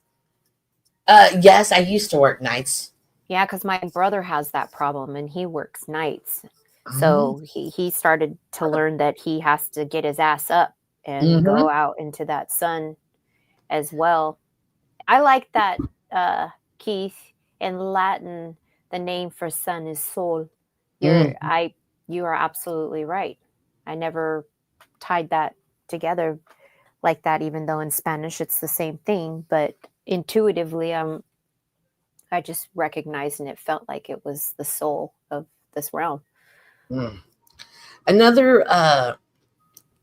S5: Yes, I used to work nights.
S6: Yeah, because my brother has that problem and he works nights. So he started to learn that he has to get his ass up and go out into that sun as well. I like that, Keith. In Latin, the name for sun is sol. You are absolutely right. I never tied that together like that, even though in Spanish it's the same thing. But intuitively, I just recognized, and it felt like it was the soul of this realm.
S5: Another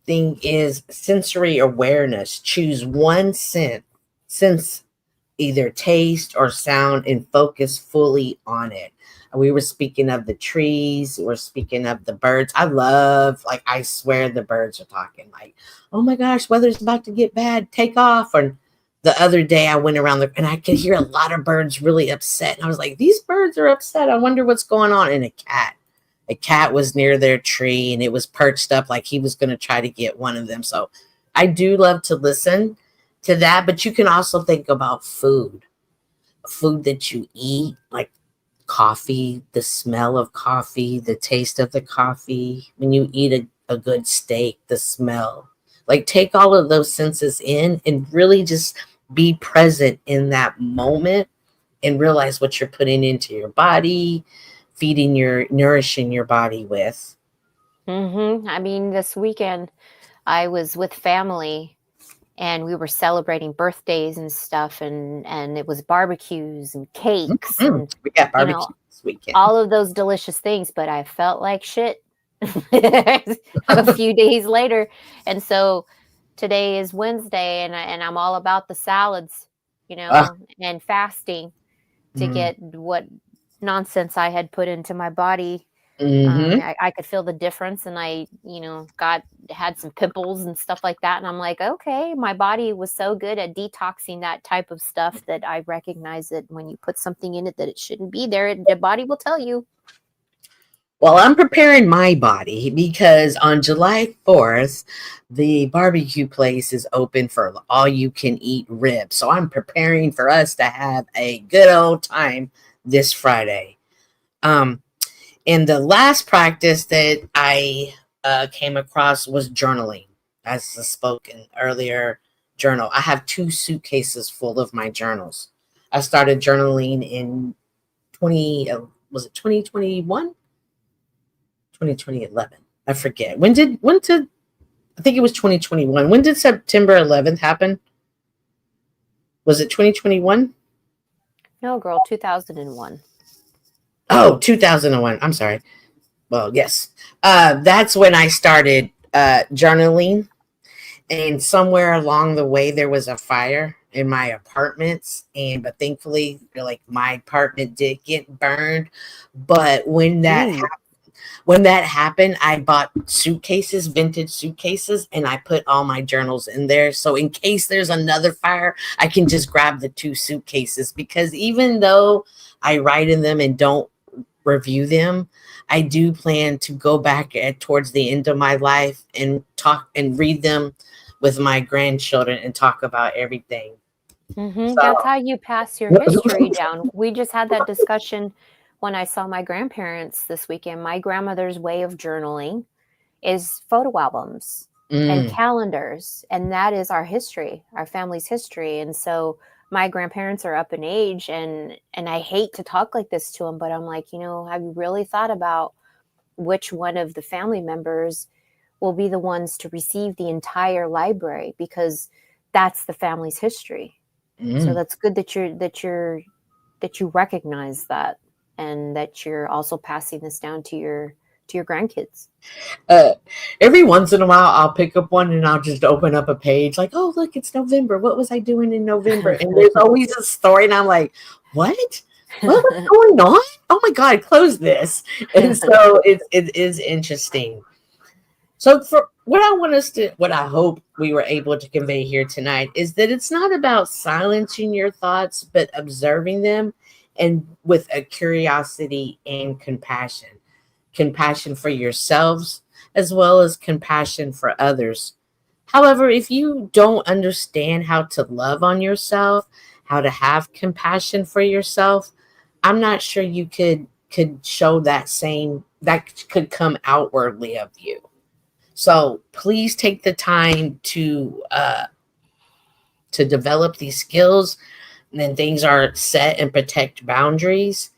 S5: thing is sensory awareness. Choose one sense, either taste or sound, and focus fully on it. We were speaking of the trees. We're speaking of the birds. I swear the birds are talking like, oh my gosh, weather's about to get bad. Take off. Or the other day I went around and I could hear a lot of birds really upset. And I was like, these birds are upset. I wonder what's going on. And a cat was near their tree, and it was perched up like he was going to try to get one of them. So I do love to listen to that, but you can also think about food that you eat, like coffee, the smell of coffee, the taste of the coffee. When you eat a good steak, the smell. Like take all of those senses in and really just be present in that moment and realize what you're putting into your body, nourishing your body with.
S6: I mean, this weekend I was with family and we were celebrating birthdays and stuff, and it was barbecues and cakes. And
S5: we got barbecue this weekend.
S6: All of those delicious things, but I felt like shit a few days later. And so today is Wednesday, and I'm all about the salads, and fasting to get what nonsense I had put into my body. I could feel the difference, and I, had some pimples and stuff like that. And I'm like, okay, my body was so good at detoxing that type of stuff that I recognize that when you put something in it that it shouldn't be there, the body will tell you.
S5: Well, I'm preparing my body because on July 4th, the barbecue place is open for all you can eat ribs. So I'm preparing for us to have a good old time this Friday. And the last practice that I came across was journaling. As I spoken earlier, journal. I have 2 suitcases full of my journals. I started journaling in 2021? 2011. I forget. When did I think it was 2021. When did September 11th happen? Was it 2021?
S6: No, girl, 2001.
S5: Oh, 2001. I'm sorry. Well, yes. That's when I started journaling. And somewhere along the way, there was a fire in my apartments. But thankfully, my apartment did get burned. But when that happened, when that happened, I bought suitcases, vintage suitcases, and I put all my journals in there. So in case there's another fire, I can just grab the 2 suitcases, because even though I write in them and don't review them, I do plan to go back towards the end of my life and talk and read them with my grandchildren and talk about everything.
S6: So, that's how you pass your history down. We just had that discussion when I saw my grandparents this weekend. My grandmother's way of journaling is photo albums and calendars, and that is our history, our family's history. And so my grandparents are up in age, and I hate to talk like this to them, but I'm like, have you really thought about which one of the family members will be the ones to receive the entire library, because that's the family's history. So that's good that you recognize that, and that you're also passing this down to your grandkids.
S5: Every once in a while, I'll pick up one and I'll just open up a page like, oh, look, it's November. What was I doing in November? And there's always a story, and I'm like, what was going on? Oh my God, close this. And so it is interesting. So for what I hope we were able to convey here tonight is that it's not about silencing your thoughts, but observing them, and with a curiosity and compassion. Compassion for yourselves as well as compassion for others. However, if you don't understand how to love on yourself, how to have compassion for yourself, I'm not sure you could show that could come outwardly of you. So please take the time to develop these skills, and then things are set and protect boundaries.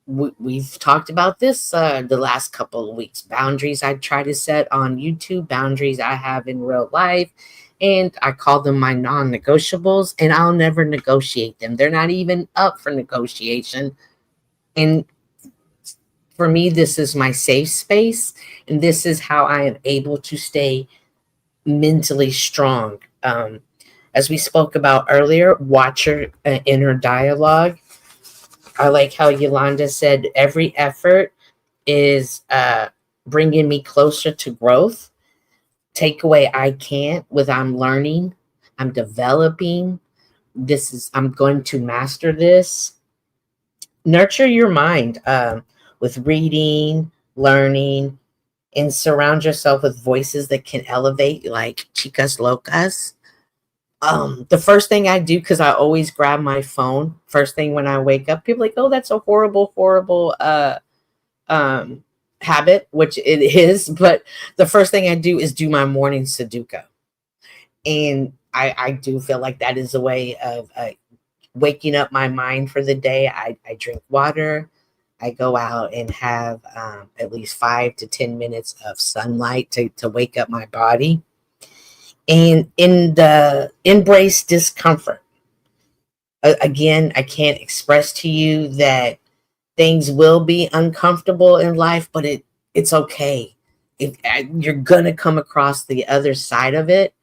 S5: We've talked about this the last couple of weeks. Boundaries I try to set on YouTube, boundaries I have in real life, and I call them my non-negotiables, and I'll never negotiate them. They're not even up for negotiation. And for me, this is my safe space, and this is how I am able to stay mentally strong. As we spoke about earlier, watch your inner dialogue. I like how Yolanda said every effort is bringing me closer to growth. Takeaway I can't with I'm learning, I'm developing. I'm going to master this. Nurture your mind with reading, learning, and surround yourself with voices that can elevate, like Chicas Locas. The first thing I do, because I always grab my phone first thing when I wake up, people are like, oh, that's a horrible habit, which it is. But the first thing I do is do my morning Sudoku. And I do feel like that is a way of waking up my mind for the day. I drink water. I go out and have at least 5 to 10 minutes of sunlight to wake up my body. And embrace discomfort. Again, I can't express to you that things will be uncomfortable in life, but it's okay. You're gonna come across the other side of it,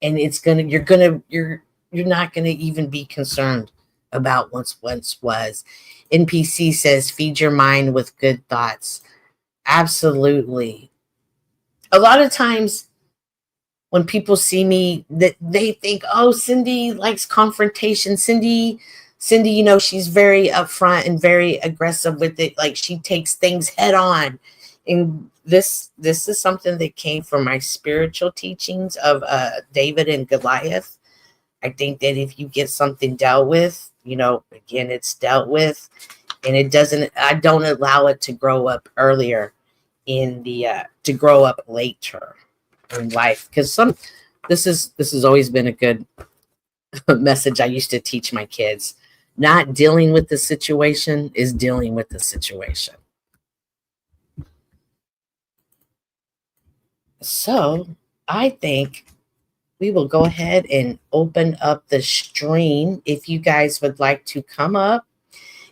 S5: and you're not gonna even be concerned about what's once was. NPC says, feed your mind with good thoughts. Absolutely. A lot of times when people see me, that they think, oh, Cindy likes confrontation. Cindy, she's very upfront and very aggressive with it. Like, she takes things head on. And this is something that came from my spiritual teachings of David and Goliath. I think that if you get something dealt with, again, it's dealt with, and I don't allow it to grow up earlier to grow up later in life, because this has always been a good message I used to teach my kids. Not dealing with the situation is dealing with the situation. So I think we will go ahead and open up the stream. If you guys would like to come up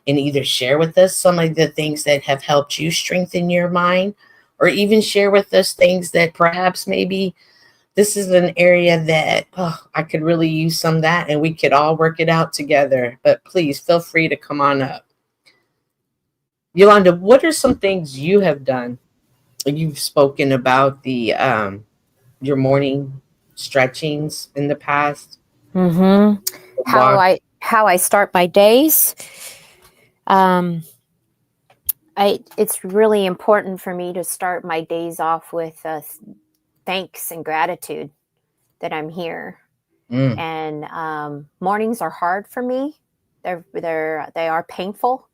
S5: and either share with us some of the things that have helped you strengthen your mind, or even share with us things that perhaps maybe this is an area that I could really use some of that, and we could all work it out together. But please feel free to come on up. Yolanda, what are some things you have done? You've spoken about the your morning stretchings in the past.
S6: Mm-hmm. How I start my days. It's really important for me to start my days off with thanks and gratitude that I'm here. And mornings are hard for me. They are painful,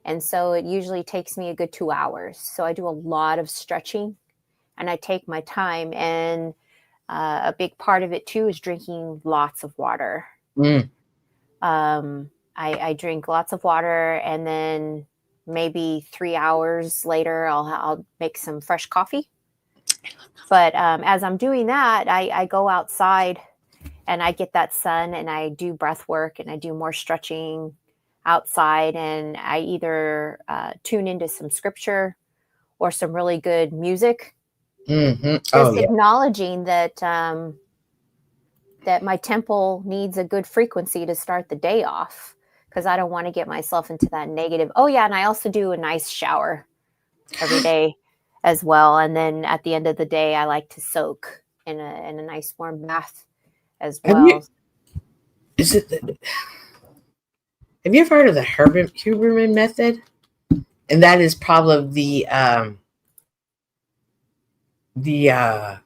S6: and so it usually takes me a good 2 hours. So I do a lot of stretching, and I take my time. And a big part of it too is drinking lots of water. I drink lots of water, and then maybe 3 hours later, I'll make some fresh coffee. But as I'm doing that, I go outside and I get that sun, and I do breath work, and I do more stretching outside, and I either tune into some scripture or some really good music. Just acknowledging that that my temple needs a good frequency to start the day off, because I don't want to get myself into that negative. Oh yeah, and I also do a nice shower every day as well. And then at the end of the day, I like to soak in a nice warm bath as well.
S5: Have you ever heard of the Huberman method? And that is probably the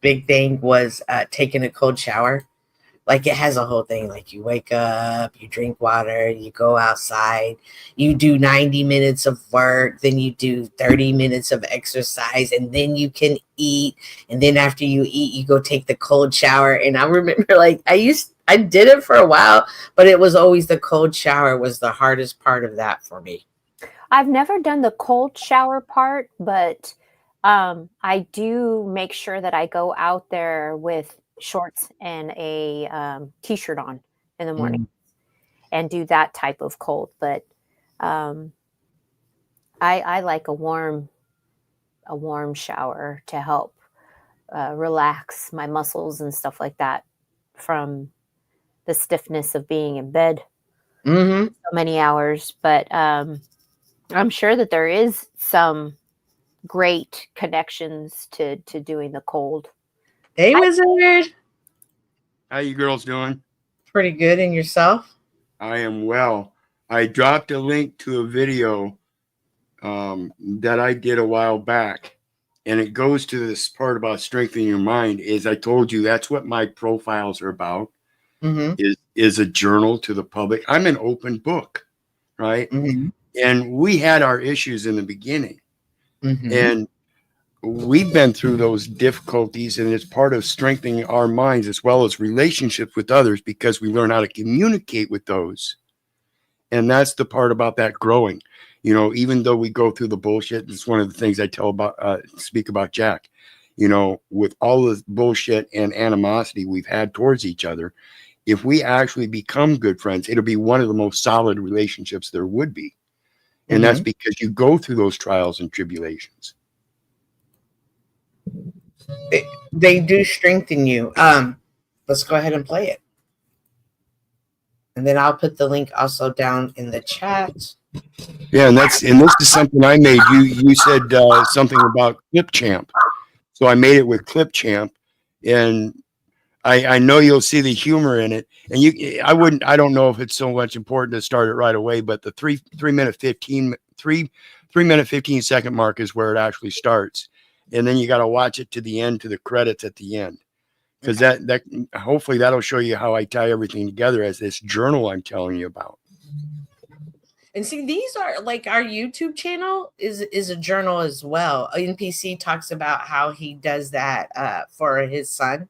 S5: big thing was taking a cold shower. Like, it has a whole thing. Like, you wake up, you drink water, you go outside, you do 90 minutes of work, then you do 30 minutes of exercise, and then you can eat. And then after you eat, you go take the cold shower. And I remember, like, I did it for a while, but it was always the cold shower was the hardest part of that for me.
S6: I've never done the cold shower part, but I do make sure that I go out there with shorts and a t-shirt on in the morning and do that type of cold. But I like a warm shower to help relax my muscles and stuff like that from the stiffness of being in bed so many hours. But I'm sure that there is some great connections to doing the cold.
S5: Hey, Wizard.
S7: How you girls doing?
S5: Pretty good. And yourself?
S7: I am well. I dropped a link to a video that I did a while back, and it goes to this part about strengthening your mind. Is I told you that's what my profiles are about. Is a journal to the public. I'm an open book, right? And we had our issues in the beginning, and we've been through those difficulties, and it's part of strengthening our minds as well as relationships with others, because we learn how to communicate with those. And that's the part about that growing. You know, even though we go through the bullshit, it's one of the things I speak about Jack, you know, with all the bullshit and animosity we've had towards each other, if we actually become good friends, it'll be one of the most solid relationships there would be. And that's because you go through those trials and tribulations.
S5: They do strengthen you. Let's go ahead and play it. And then I'll put the link also down in the chat.
S7: Yeah, and this is something I made. You said something about ClipchChamp. So I made it with ClipchChamp, and I know you'll see the humor in it. And I don't know if it's so much important to start it right away, but the 3 minute 15 second mark is where it actually starts. And then you got to watch it to the end, to the credits at the end, because that hopefully that'll show you how I tie everything together as this journal I'm telling you about.
S5: And see, these are like our YouTube channel is a journal as well. NPC talks about how he does that for his son,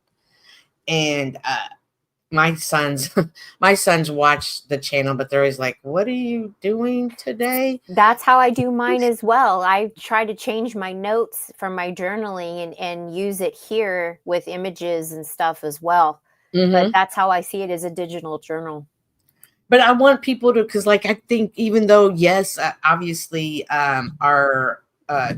S5: and my sons watch the channel, but they're always like, "What are you doing today?"
S6: That's how I do mine as well. I try to change my notes from my journaling and use it here with images and stuff as well. But that's how I see it as a digital journal.
S5: But I want people to, because like I think even though, yes, obviously our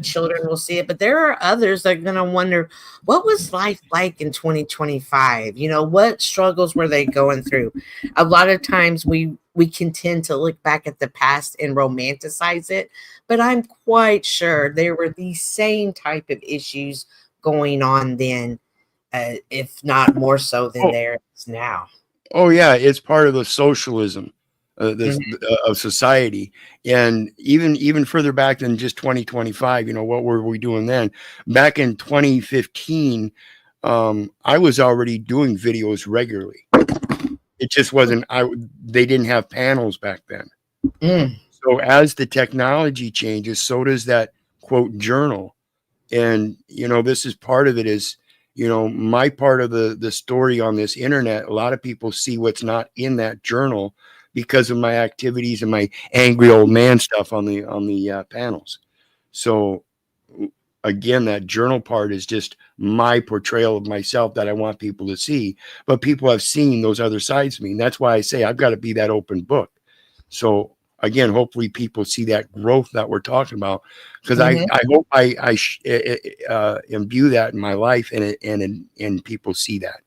S5: children will see it, but there are others that are going to wonder, what was life like in 2025? You know, what struggles were they going through? A lot of times we can tend to look back at the past and romanticize it, but I'm quite sure there were these same type of issues going on then, if not more so than there is now.
S7: Oh yeah, it's part of the socialism of society, and even further back than just 2025. You know, what were we doing then? Back in 2015, I was already doing videos regularly. It just wasn't. They didn't have panels back then. So as the technology changes, so does that quote journal. And you know, this is part of it. Is, you know, my part of the story on this internet. A lot of people see what's not in that journal because of my activities and my angry old man stuff on the panels. So again, that journal part is just my portrayal of myself that I want people to see. But people have seen those other sides of me, and that's why I say I've got to be that open book. So again, hopefully people see that growth that we're talking about, because I hope I imbue that in my life, and people see that.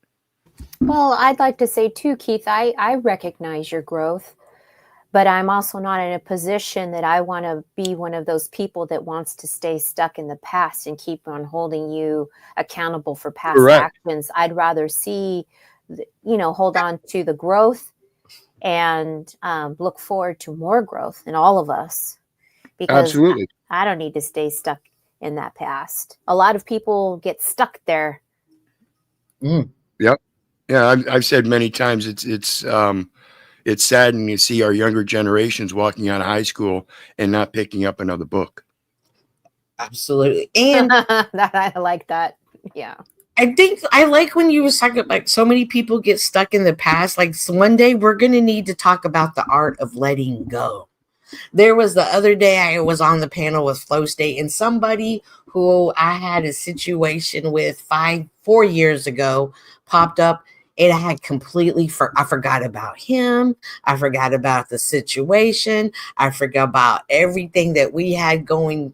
S6: Well, I'd like to say too, Keith, I recognize your growth, but I'm also not in a position that I want to be one of those people that wants to stay stuck in the past and keep on holding you accountable for past actions. I'd rather see, hold on to the growth and look forward to more growth in all of us, because
S7: Absolutely.
S6: I don't need to stay stuck in that past. A lot of people get stuck there.
S7: Yep. Yeah, I've said many times it's saddening to see our younger generations walking out of high school and not picking up another book.
S5: Absolutely. And
S6: I like that. Yeah.
S5: I think I like when you were talking, like, so many people get stuck in the past. Like, so one day we're going to need to talk about the art of letting go. There was the other day I was on the panel with Flow State, and somebody who I had a situation with 4 years ago popped up, and I had completely I forgot about him. I forgot about the situation. I forgot about everything that we had going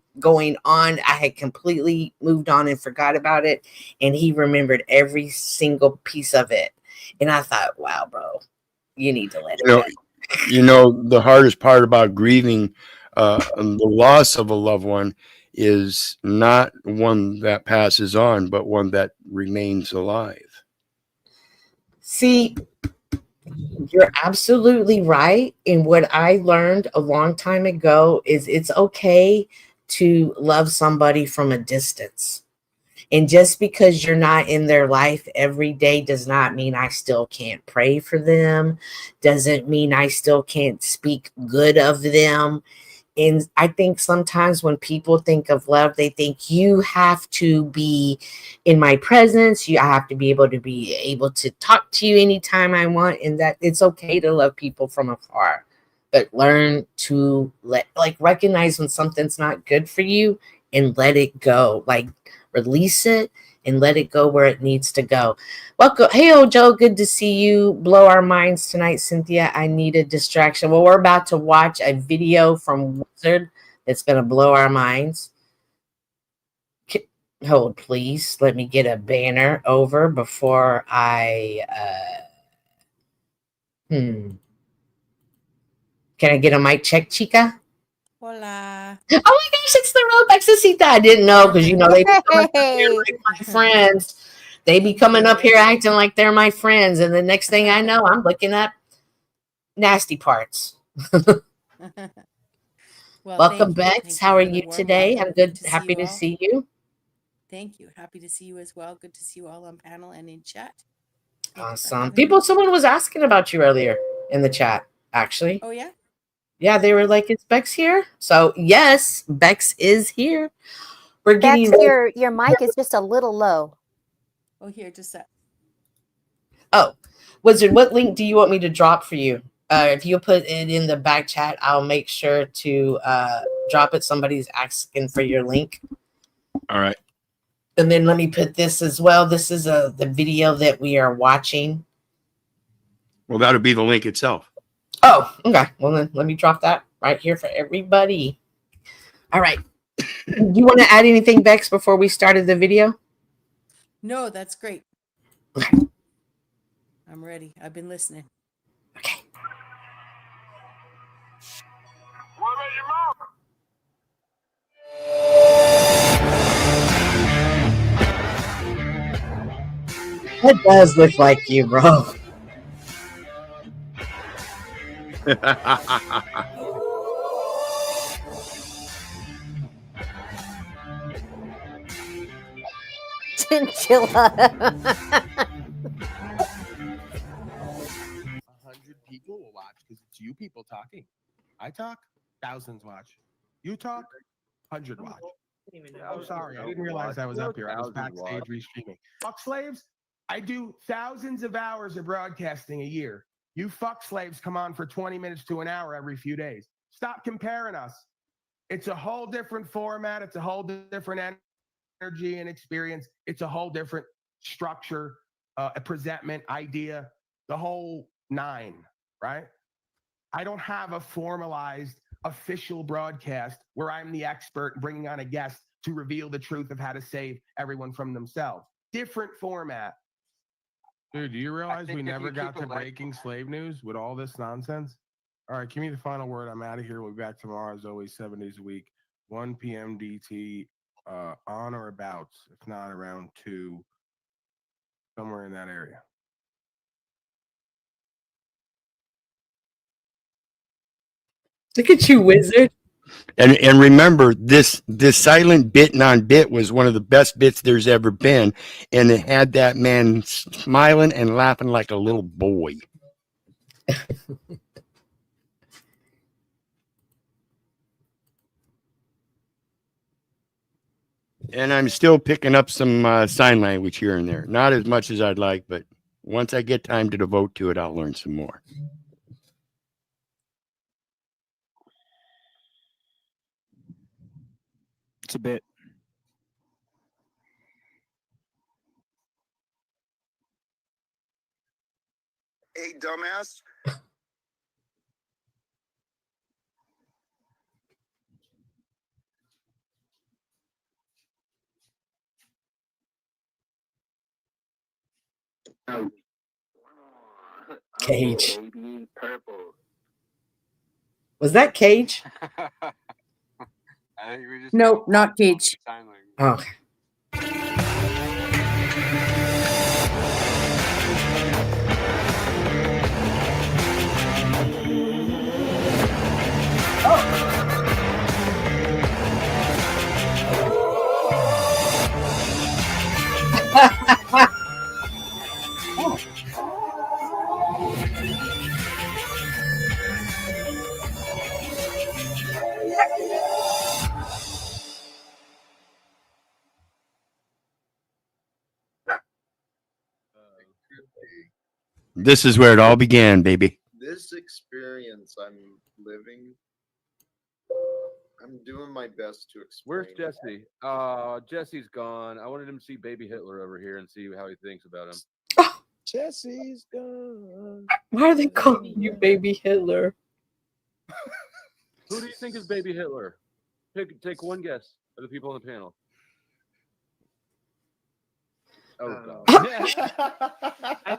S5: on. I had completely moved on and forgot about it. And he remembered every single piece of it. And I thought, wow, bro, you need to let it go.
S7: You know, the hardest part about grieving the loss of a loved one is not one that passes on, but one that remains alive.
S5: See, you're absolutely right. And what I learned a long time ago is it's okay to love somebody from a distance. And just because you're not in their life every day does not mean I still can't pray for them. Doesn't mean I still can't speak good of them. And I think sometimes when people think of love, they think you have to be in my presence. I have to be able to talk to you anytime I want, and that it's okay to love people from afar. But learn to recognize when something's not good for you and let it go. Like, release it and let it go where it needs to go. Welcome. Hey, Joe, good to see you. Blow our minds tonight, Cynthia. I need a distraction. Well, we're about to watch a video from Wizard that's going to blow our minds. Hold, please. Let me get a banner over before I... Can I get a mic check, Chica?
S8: Hola.
S5: Oh my gosh, it's the Robexicita. I didn't know, because they be coming up here like my friends. They be coming up here acting like they're my friends, and the next thing I know, I'm looking up nasty parts. Welcome, Bex. How are you today? I'm good. Happy to see you.
S8: Thank you. Happy to see you as well. Good to see you all on panel and in chat.
S5: Awesome. Someone was asking about you earlier in the chat, actually.
S8: Oh, yeah?
S5: Yeah, they were like, is Bex here? So, yes, Bex is here. We're getting...
S6: Bex, your mic is just a little low.
S8: Oh, here, just a...
S5: Oh, Wizard, what link do you want me to drop for you? If you put it in the back chat, I'll make sure to drop it. Somebody's asking for your link.
S7: All right.
S5: And then let me put this as well. This is the video that we are watching.
S7: Well, that'll be the link itself.
S5: Oh, okay. Well, then let me drop that right here for everybody. All right. Do you want to add anything, Bex, before we started the video?
S8: No, that's great.
S5: Okay.
S8: I'm ready. I've been listening.
S5: Okay. That does look like you, bro.
S6: Chinchilla.
S9: 100 people will watch because it's you people talking. I talk, thousands watch. You talk, 100 watch. I'm sorry, I didn't realize I was up here. I was backstage restreaming. Fuck slaves, I do thousands of hours of broadcasting a year. You fuck slaves come on for 20 minutes to an hour every few days. Stop comparing us. It's a whole different format. It's a whole different energy and experience. It's a whole different structure, a presentment, idea, the whole 9, right? I don't have a formalized official broadcast where I'm the expert bringing on a guest to reveal the truth of how to save everyone from themselves. Different format. Dude, do you realize we never got to breaking slave news with all this nonsense? All right, give me the final word. I'm out of here. We'll be back tomorrow, as always, 7 days a week, 1 p.m. DT, on or about, if not around 2, somewhere in that area.
S5: Look at you, wizard.
S7: And remember, this silent bit on bit was one of the best bits there's ever been, and it had that man smiling and laughing like a little boy. And I'm still picking up some sign language here and there. Not as much as I'd like, but once I get time to devote to it, I'll learn some more.
S10: It's a bit.
S2: Hey, dumbass.
S5: Cage. Was that Cage?
S11: Nope, not Cage.
S5: Oh.
S7: This is where it all began, baby.
S12: This experience I'm living, I'm doing my best to explain.
S13: Where's Jesse? Jesse's gone. I wanted him to see baby Hitler over here and see how he thinks about him.
S10: Jesse's gone.
S5: Why are they calling you baby Hitler?
S13: Who do you think is baby Hitler? Take one guess of the people on the panel. Oh, God.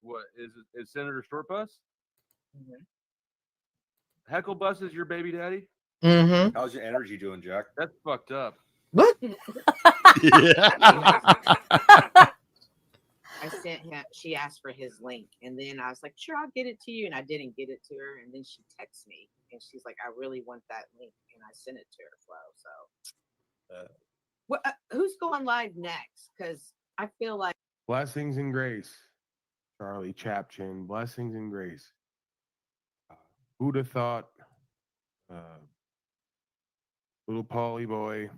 S13: What is Senator Shortbus? Heckle Bus is your baby daddy?
S5: Mm-hmm.
S14: How's your energy doing, Jack?
S13: That's fucked up.
S5: What?
S4: I sent him, she asked for his link, and then I was like, sure, I'll get it to you. And I didn't get it to her. And then she texts me and she's like, I really want that link. And I sent it to her, Flo. So who's going live next? Because I feel like
S9: Blessings and grace. Charlie Chapchin, blessings and grace. Who'd have thought little Paulie boy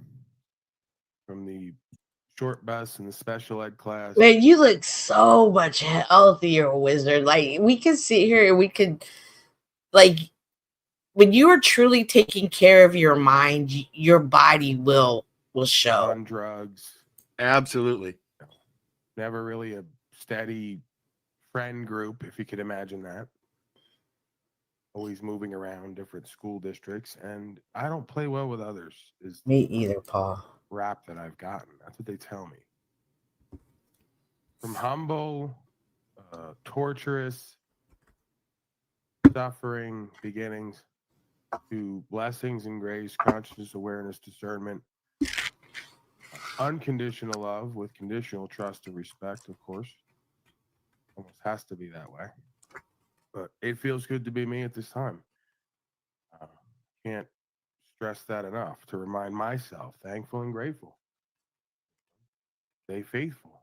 S9: from the short bus and the special ed class.
S5: Man, you look so much healthier, Wizard. Like, we could sit here and we could, like, when you are truly taking care of your mind, your body will show.
S9: On drugs.
S7: Absolutely.
S9: Never really a steady friend group, if you could imagine that. Always moving around different school districts, and I don't play well with others. Is
S5: Me either, Paul.
S9: Rap that I've gotten. That's what they tell me. From humble, torturous, suffering beginnings to blessings and grace, consciousness, awareness, discernment, unconditional love with conditional trust and respect, of course. Almost has to be that way. But it feels good to be me at this time. Can't stress that enough to remind myself, thankful and grateful. Stay faithful.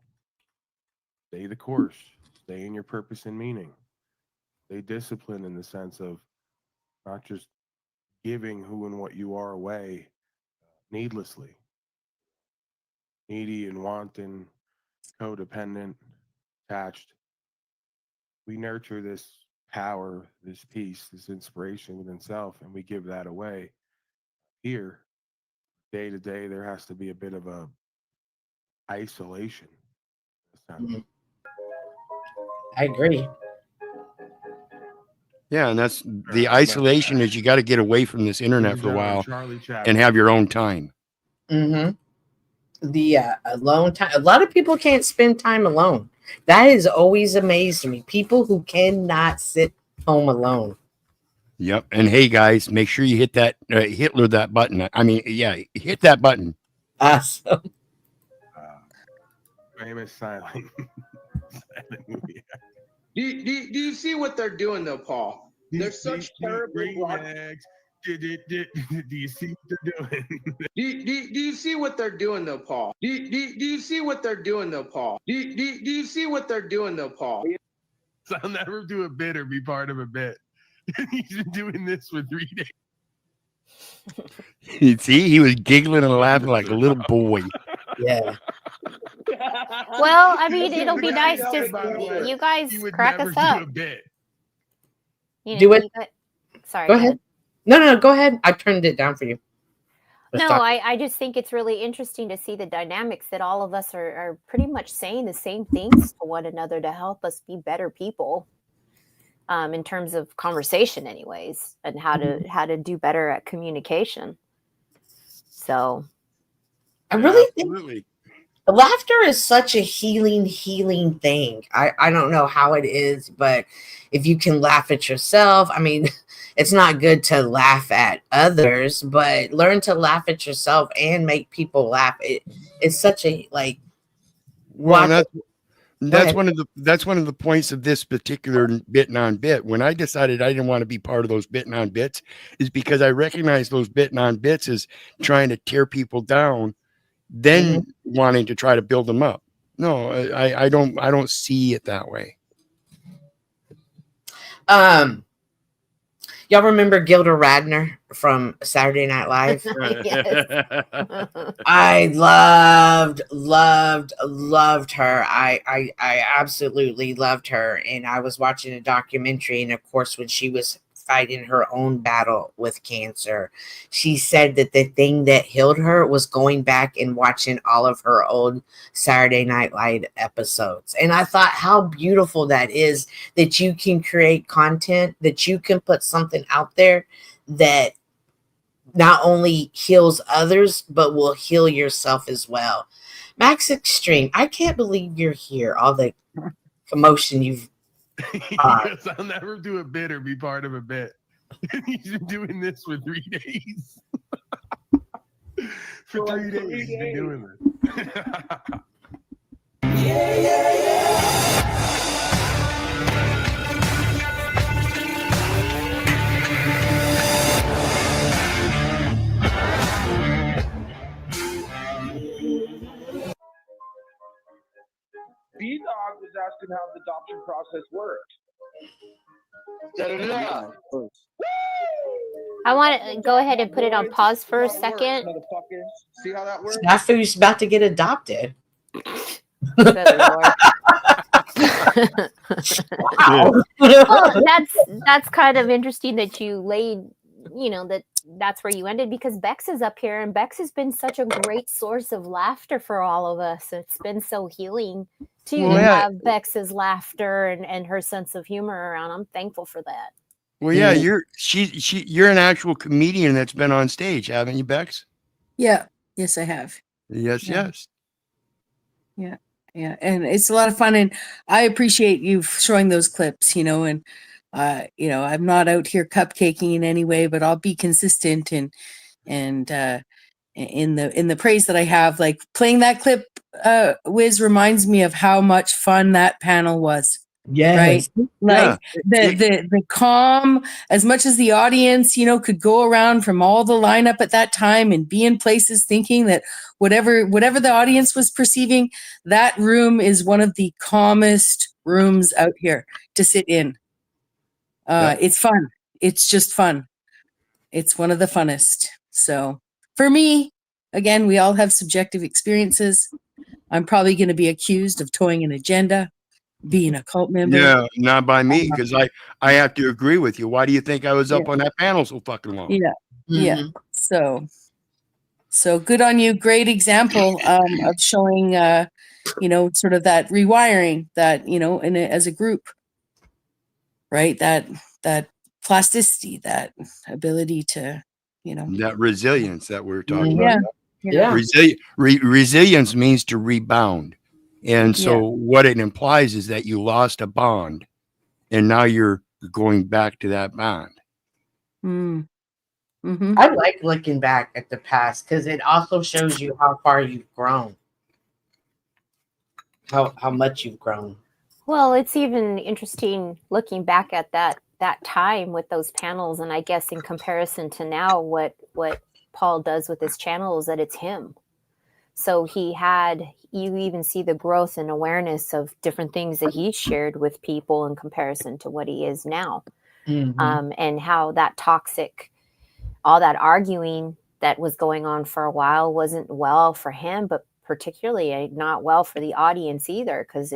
S9: Stay the course. Stay in your purpose and meaning. Stay disciplined in the sense of not just giving who and what you are away needlessly. Needy and wanton, codependent, attached. We nurture this power, this peace, this inspiration within self, and we give that away. Here, day to day, there has to be a bit of a isolation.
S5: I agree.
S7: Yeah, and that's the isolation is you got to get away from this internet for a while and have your own time.
S5: Mm-hmm. The alone time. A lot of people can't spend time alone. That has always amazed me. People who cannot sit home alone.
S7: Yep. And hey, guys, make sure you hit that Hitler that button. I mean, yeah, hit that button.
S5: Awesome.
S9: Famous silent. movie.
S3: Do you see what they're doing though, Paul? They're such terrible.
S9: Do you see what they're doing?
S3: Do you see what they're doing though, Paul? Do you see what they're doing though, Paul? Do you see what they're doing though, Paul?
S9: So I'll never do a bit or be part of a bit. He's been doing this for 3 days.
S7: You see, he was giggling and laughing like a little boy.
S5: Yeah.
S6: Well, I mean, it'll be nice to you guys crack us up. You know,
S5: Do it.
S6: Sorry.
S5: Go ahead. No, go ahead. I turned it down for you.
S6: No, I just think it's really interesting to see the dynamics that all of us are pretty much saying the same things to one another to help us be better people. In terms of conversation, anyways, and how to do better at communication. So,
S5: I really think laughter is such a healing thing. I don't know how it is, but if you can laugh at yourself, I mean, it's not good to laugh at others, but learn to laugh at yourself and make people laugh. It's such a like.
S7: Well, that's one of the points of this particular bit on bit. When I decided I didn't want to be part of those bit on bits, is because I recognize those bit on bits as trying to tear people down, then wanting to try to build them up. No, I don't see it that way.
S5: Y'all remember Gilda Radner from Saturday Night Live? I loved her. I absolutely loved her. And I was watching a documentary, and of course, when she was fighting her own battle with cancer, she said that the thing that healed her was going back and watching all of her old Saturday Night Live episodes. And I thought how beautiful that is, that you can create content, that you can put something out there that not only heals others, but will heal yourself as well. Max Extreme, I can't believe you're here. All the commotion you've
S9: Yes, I'll never do a bit or be part of a bit. He's been doing this for 3 days. For 3 days, he's been doing this.
S10: B-Dog was asking how the adoption process works.
S6: I want to go ahead and put it on pause for a second.
S3: See how that works?
S5: Snafu's about to get adopted.
S6: Good Lord.
S5: Wow.
S6: Well, that's kind of interesting that you laid, that's where you ended, because Bex is up here, and Bex has been such a great source of laughter for all of us. It's been so healing to have Bex's laughter and her sense of humor around. I'm thankful for that.
S7: Well, yeah, you're an actual comedian that's been on stage, haven't you, Bex?
S11: Yeah. Yes, I have.
S7: Yes,
S11: Yeah.
S7: yes.
S11: Yeah. Yeah. And it's a lot of fun. And I appreciate you showing those clips, and I'm not out here cupcaking in any way, but I'll be consistent and in the praise that I have. Like playing that clip, Wiz, reminds me of how much fun that panel was.
S5: Yes.
S11: Right. Like the calm, as much as the audience, could go around from all the lineup at that time and be in places thinking that whatever the audience was perceiving, that room is one of the calmest rooms out here to sit in. It's fun. It's just fun. It's one of the funnest. So for me, again, we all have subjective experiences. I'm probably going to be accused of towing an agenda, being a cult member.
S7: Yeah, not by me, because I have to agree with you. Why do you think I was up on that panel so fucking long?
S11: Yeah. Yeah. So good on you. Great example of showing, sort of that rewiring that, as a group, right? That plasticity, that ability to,
S7: that resilience that we're talking
S11: Yeah.
S7: about.
S11: Yeah.
S7: Resilience means to rebound. And so what it implies is that you lost a bond and now you're going back to that bond.
S11: Mm-hmm.
S5: I like looking back at the past because it also shows you how far you've grown, how much you've grown.
S6: Well, it's even interesting looking back at that time with those panels, and I guess in comparison to now, what Paul does with his channel is that it's him. So you even see the growth and awareness of different things that he shared with people in comparison to what he is now.
S5: Mm-hmm.
S6: And how that toxic, all that arguing that was going on for a while wasn't well for him, but particularly not well for the audience either, because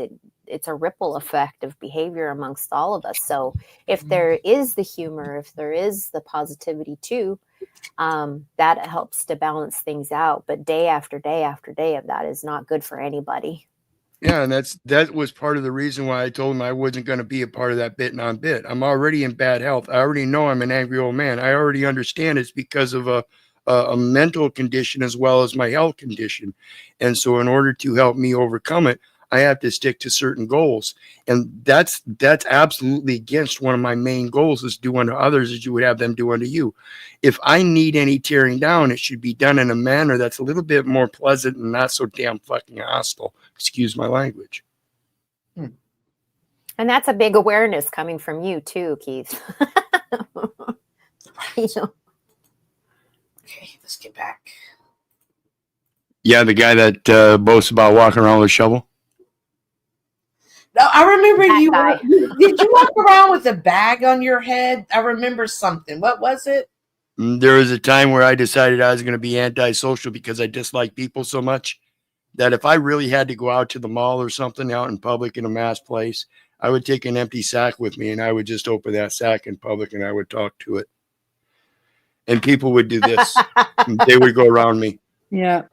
S6: it's a ripple effect of behavior amongst all of us. So if there is the humor, if there is the positivity too, that helps to balance things out. But day after day after day of that is not good for anybody.
S7: Yeah, and that was part of the reason why I told him I wasn't going to be a part of that bit on bit. I'm already in bad health. I already know I'm an angry old man. I already understand it's because of a mental condition as well as my health condition. And so in order to help me overcome it, I have to stick to certain goals. And that's absolutely against one of my main goals, is do unto others as you would have them do unto you. If I need any tearing down, it should be done in a manner that's a little bit more pleasant and not so damn fucking hostile. Excuse my language.
S6: And that's a big awareness coming from you too, Keith.
S5: Okay, let's get back.
S7: Yeah, the guy that boasts about walking around with a shovel.
S5: No, I remember did you walk around with a bag on your head? I remember something. What was it?
S7: There was a time where I decided I was going to be antisocial because I dislike people so much that if I really had to go out to the mall or something out in public in a mass place, I would take an empty sack with me and I would just open that sack in public and I would talk to it. And people would do this. They would go around me.
S11: Yeah.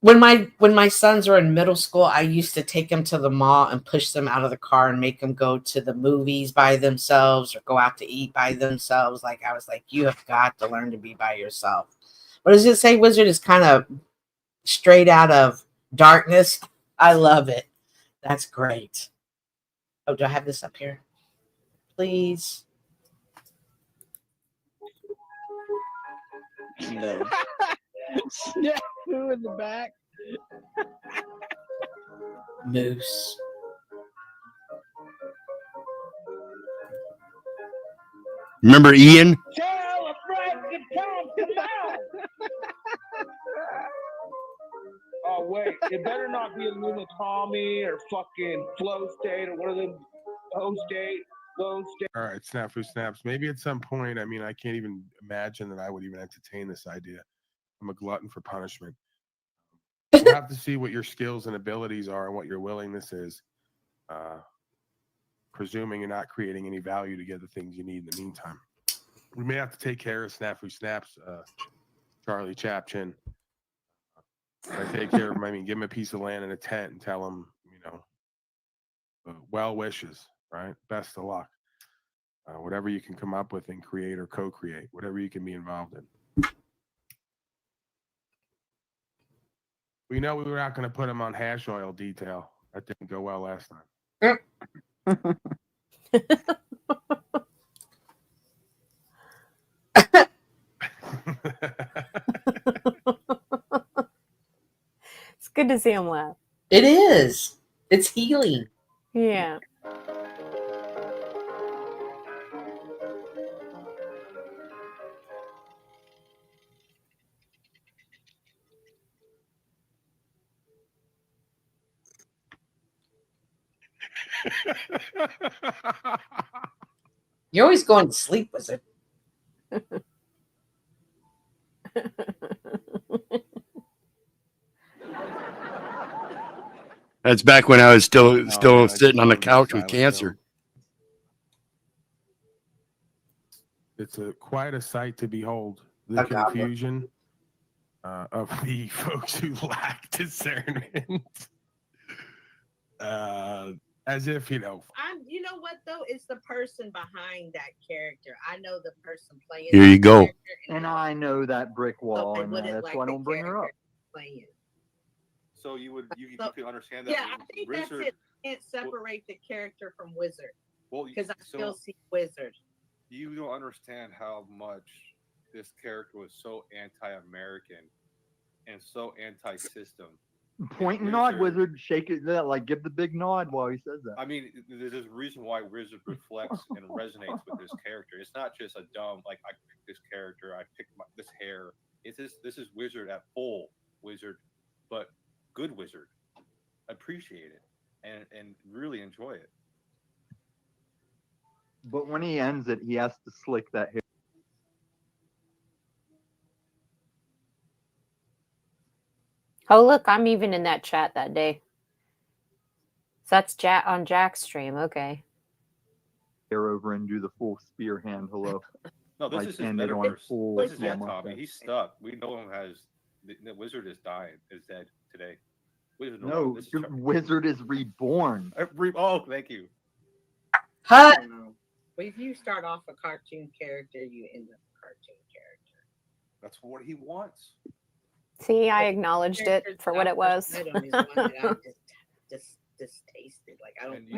S5: When my sons were in middle school, I used to take them to the mall and push them out of the car and make them go to the movies by themselves or go out to eat by themselves. Like I was like, you have got to learn to be by yourself. What does it say? Wizard is kind of straight out of darkness. I love it. That's great. Oh, do I have this up here? Please. No.
S10: Yeah, who in the back?
S5: Moose.
S7: Remember Ian?
S10: Tell a friend to come out. Oh wait, it better not be a Luna Tommy or fucking Flow State or one of them host state.
S9: All right, Snafu Snaps. Maybe at some point, I mean, I can't even imagine that I would even entertain this idea. I'm a glutton for punishment. We'll have to see what your skills and abilities are and what your willingness is. Presuming you're not creating any value to get the things you need in the meantime. We may have to take care of Snafu Snaps, Charlie Chapchin. I take care of him. I mean, give him a piece of land and a tent and tell him, you know, well wishes, right? Best of luck. Whatever you can come up with and create or co-create, whatever you can be involved in. We know we were not going to put him on hash oil detail. That didn't go well last time.
S6: It's good to see him laugh.
S5: It is. It's healing.
S6: Yeah.
S5: You're always going to sleep, Wizard.
S7: That's back when I was still sitting on the couch with cancer.
S9: It's quite a sight to behold. The confusion of the folks who lack discernment. As if, you know.
S14: You know what though? It's the person behind that character. I know the person playing.
S7: Here you go.
S15: And I know that brick wall, and that's why I don't bring her up.
S14: Playing.
S16: So you could understand that.
S14: Yeah, I think that's it. You can't separate the character from Wizard.
S16: Well,
S14: because I still see Wizard.
S16: You don't understand how much this character was so anti-American and so anti-system.
S15: Point and nod, Wizard. Shake it, like give the big nod while he says that.
S16: I mean, there's a reason why Wizard reflects and resonates with this character. It's not just a dumb, like, I picked this character, I picked this hair. It's this is Wizard at full Wizard, but good Wizard. Appreciate it and really enjoy it.
S15: But when he ends it, he has to slick that hair.
S6: Oh, look, I'm even in that chat that day. So that's on Jack's stream. Okay.
S15: Hair over and do the full spear hand. Hello.
S16: No, this
S15: like,
S16: is his
S15: end it on
S16: metaverse.
S15: full
S16: This is it,
S15: camera.
S16: Tommy. He's stuck. We know him as the Wizard is dying, is dead today. Wizard,
S15: No, your Wizard is reborn.
S16: Oh, thank you.
S5: Hut.
S14: But if you start off a cartoon character, you end up a cartoon character.
S16: That's what he wants.
S6: See, I acknowledged it for what it was.
S14: I just distasted. Like I don't.
S16: And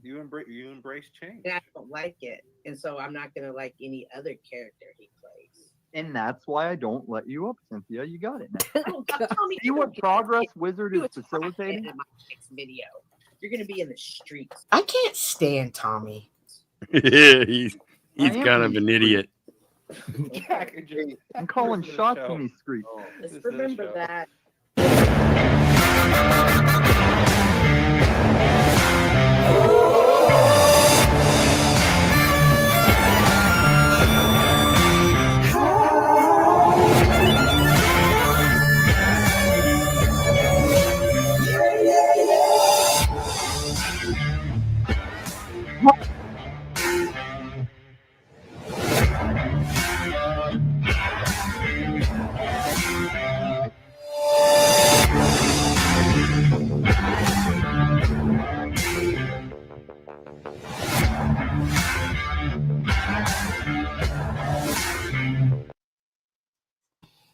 S16: you embrace change.
S14: And I don't like it, and so I'm not gonna like any other character he plays.
S15: And that's why I don't let you up, Cynthia. You got it now.
S14: Tell me
S15: See what progress Wizard is facilitating?
S14: In my next video, you're gonna be in the streets.
S5: I can't stand Tommy.
S7: Yeah, he's kind of an idiot.
S15: I'm calling shots when he screams.
S14: Just remember that.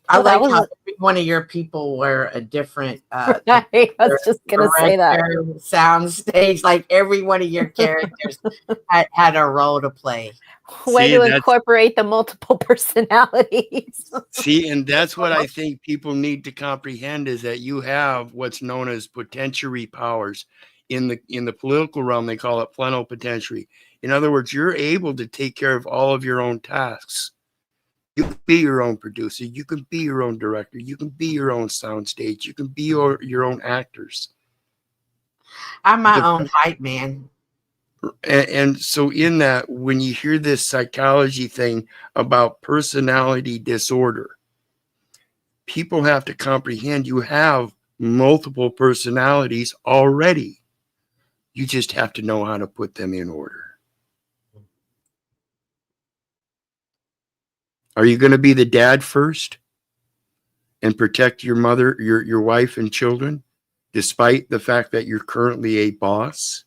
S5: I like how every one of your people were a different.
S6: I was just gonna say that.
S5: Sound stage, like every one of your characters had a role to play.
S6: Way to incorporate the multiple personalities.
S7: See, and that's what I think people need to comprehend is that you have what's known as potentiary powers. In the political realm, they call it plenipotentiary. In other words, you're able to take care of all of your own tasks. You can be your own producer. You can be your own director. You can be your own soundstage. You can be your own actors.
S5: I'm my own hype man.
S7: And so in that, when you hear this psychology thing about personality disorder, people have to comprehend you have multiple personalities already. You just have to know how to put them in order. Are you going to be the dad first and protect your mother, your wife and children, despite the fact that you're currently a boss?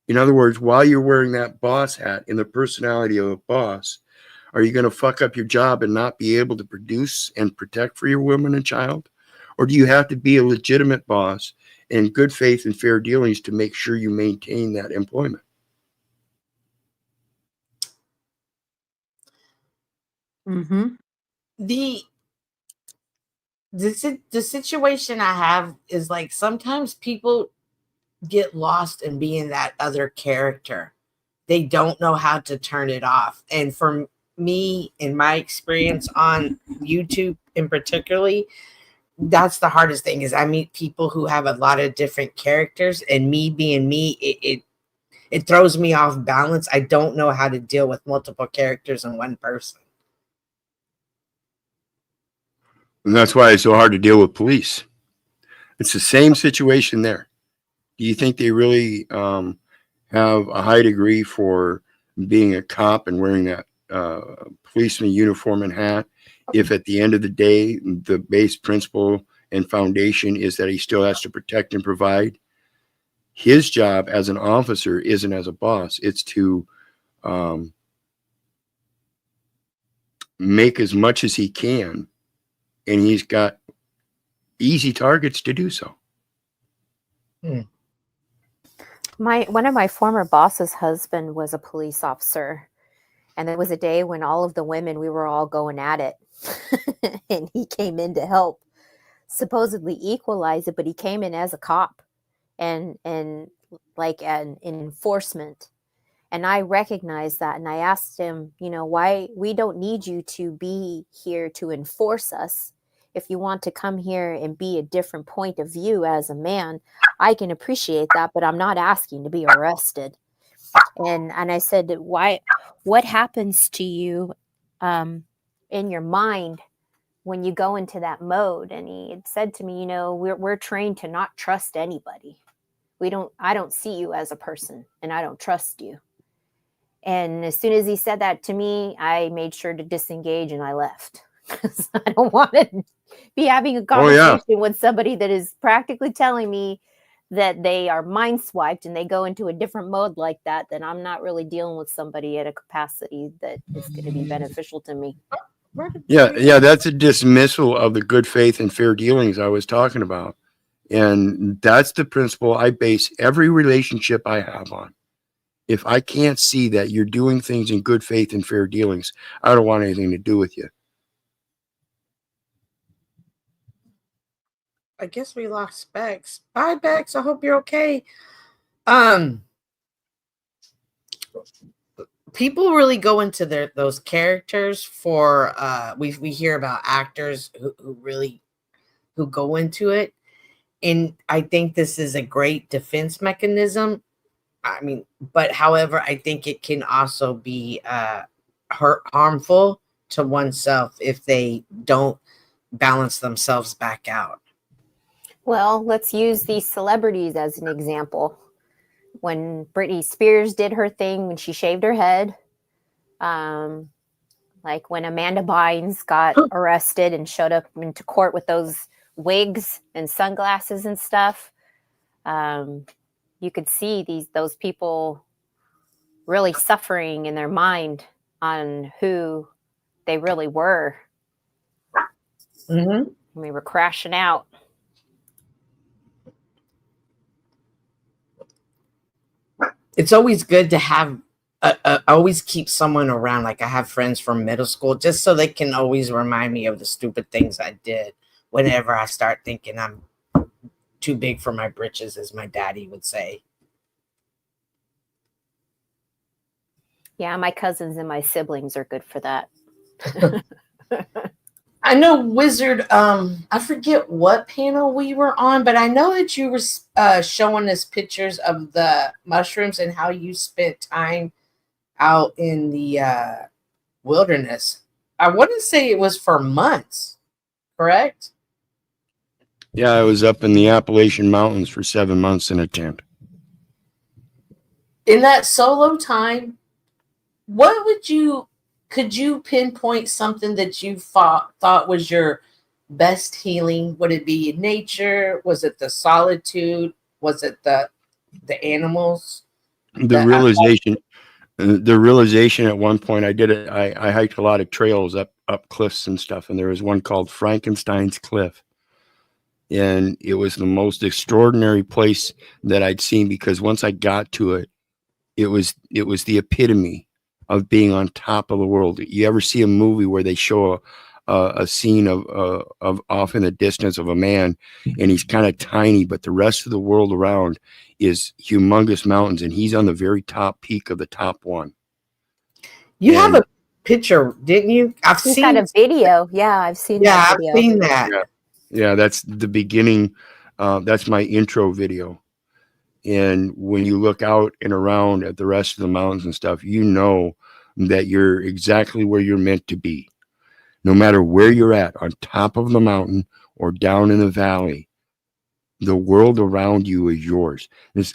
S7: In other words, while you're wearing that boss hat in the personality of a boss, are you going to fuck up your job and not be able to produce and protect for your woman and child? Or do you have to be a legitimate boss in good faith and fair dealings to make sure you maintain that employment?
S5: Mm-hmm. The situation I have is like sometimes people get lost in being that other character. They don't know how to turn it off. And for me, in my experience on YouTube in particularly, that's the hardest thing is I meet people who have a lot of different characters, and me being me, it throws me off balance. I don't know how to deal with multiple characters in one person.
S7: And that's why it's so hard to deal with police. It's the same situation there. Do you think they really have a high degree for being a cop and wearing that policeman uniform and hat if at the end of the day, the base principle and foundation is that he still has to protect and provide? His job as an officer isn't as a boss. It's to make as much as he can, and he's got easy targets to do so.
S6: One of my former boss's husband was a police officer, and there was a day when all of the women, we were all going at it, and he came in to help supposedly equalize it, but he came in as a cop and like an enforcement. And I recognized that, and I asked him, why we don't need you to be here to enforce us. If you want to come here and be a different point of view as a man, I can appreciate that, but I'm not asking to be arrested. And I said, what happens to you in your mind when you go into that mode? And he had said to me, we're trained to not trust anybody. I don't see you as a person, and I don't trust you. And as soon as he said that to me, I made sure to disengage and I left. Because I don't want to be having a conversation with somebody that is practically telling me that they are mind swiped and they go into a different mode like that. Then I'm not really dealing with somebody at a capacity that is going to be beneficial to me.
S7: Yeah, that's a dismissal of the good faith and fair dealings I was talking about. And that's the principle I base every relationship I have on. If I can't see that you're doing things in good faith and fair dealings, I don't want anything to do with you.
S5: I guess we lost Specs. Bye, Bex. I hope you're okay. People really go into those characters for we hear about actors who go into it. And I think this is a great defense mechanism. I mean, but however, I think it can also be harmful to oneself if they don't balance themselves back out.
S6: Well, let's use these celebrities as an example. When Britney Spears did her thing, when she shaved her head, like when Amanda Bynes got arrested and showed up into court with those wigs and sunglasses and stuff, you could see those people really suffering in their mind on who they really were.
S5: Mm-hmm.
S6: We were crashing out.
S5: It's always good to have always keep someone around. Like I have friends from middle school just so they can always remind me of the stupid things I did whenever I start thinking I'm too big for my britches, as my daddy would say.
S6: Yeah, my cousins and my siblings are good for that.
S5: I know Wizard, I forget what panel we were on, but I know that you were showing us pictures of the mushrooms and how you spent time out in the wilderness. I want to say it was for months, correct?
S7: Yeah, I was up in the Appalachian Mountains for 7 months in a tent.
S5: In that solo time, could you pinpoint something that you thought was your best healing? Would it be nature? Was it the solitude? Was it the animals?
S7: The realization at one point, I hiked a lot of trails up cliffs and stuff, and there was one called Frankenstein's Cliff. And it was the most extraordinary place that I'd seen, because once I got to it, it was the epitome of being on top of the world. You ever see a movie where they show a scene of off in the distance of a man, and he's kind of tiny, but the rest of the world around is humongous mountains, and he's on the very top peak of the top one.
S5: You have a picture, didn't you? I've
S6: He's
S5: seen
S6: got a video. Yeah, I've seen
S5: Yeah,
S6: that
S5: I've
S6: video.
S5: seen that.
S7: Yeah, that's the beginning. That's my intro video. And when you look out and around at the rest of the mountains and stuff, you know that you're exactly where you're meant to be. No matter where you're at, on top of the mountain or down in the valley, the world around you is yours.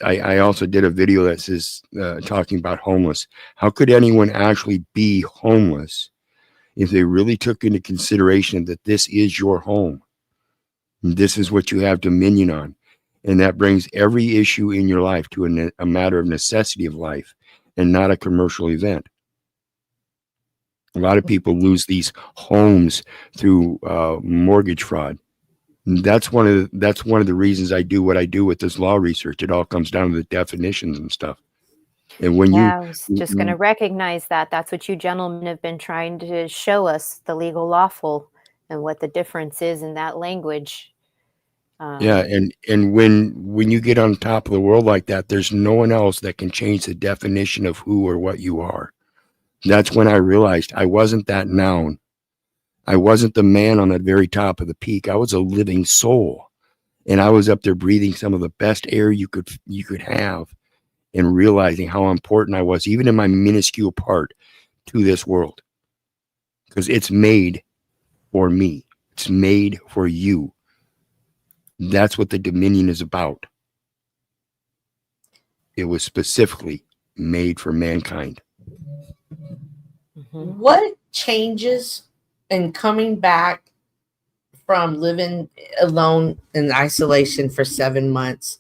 S7: I also did a video that says, talking about homeless. How could anyone actually be homeless if they really took into consideration that this is your home? This is what you have dominion on. And that brings every issue in your life to a matter of necessity of life and not a commercial event. A lot of people lose these homes through mortgage fraud. And that's one of the reasons I do what I do with this law research. It all comes down to the definitions and stuff. And when
S6: I was just going to recognize that. That's what you gentlemen have been trying to show us, the legal lawful, and what the difference is in that language.
S7: Yeah, and when you get on top of the world like that, there's no one else that can change the definition of who or what you are. That's when I realized I wasn't that noun. I wasn't the man on the very top of the peak. I was a living soul, and I was up there breathing some of the best air you could have, and realizing how important I was, even in my minuscule part, to this world, because it's made for me. It's made for you. That's what the dominion is about. It was specifically made for mankind.
S5: What changes in coming back from living alone in isolation for 7 months?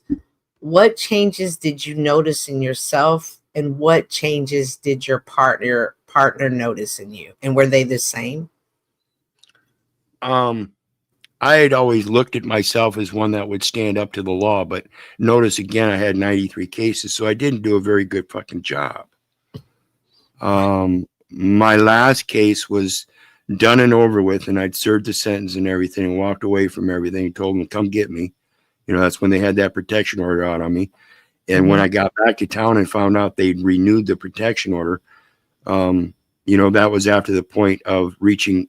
S5: What changes did you notice in yourself, and what changes did your partner notice in you? And were they the same?
S7: I had always looked at myself as one that would stand up to the law, but notice again, I had 93 cases, so I didn't do a very good fucking job. My last case was done and over with, and I'd served the sentence and everything and walked away from everything and told them to come get me. You know, that's when they had that protection order out on me. And when I got back to town and found out they'd renewed the protection order, you know, that was after the point of reaching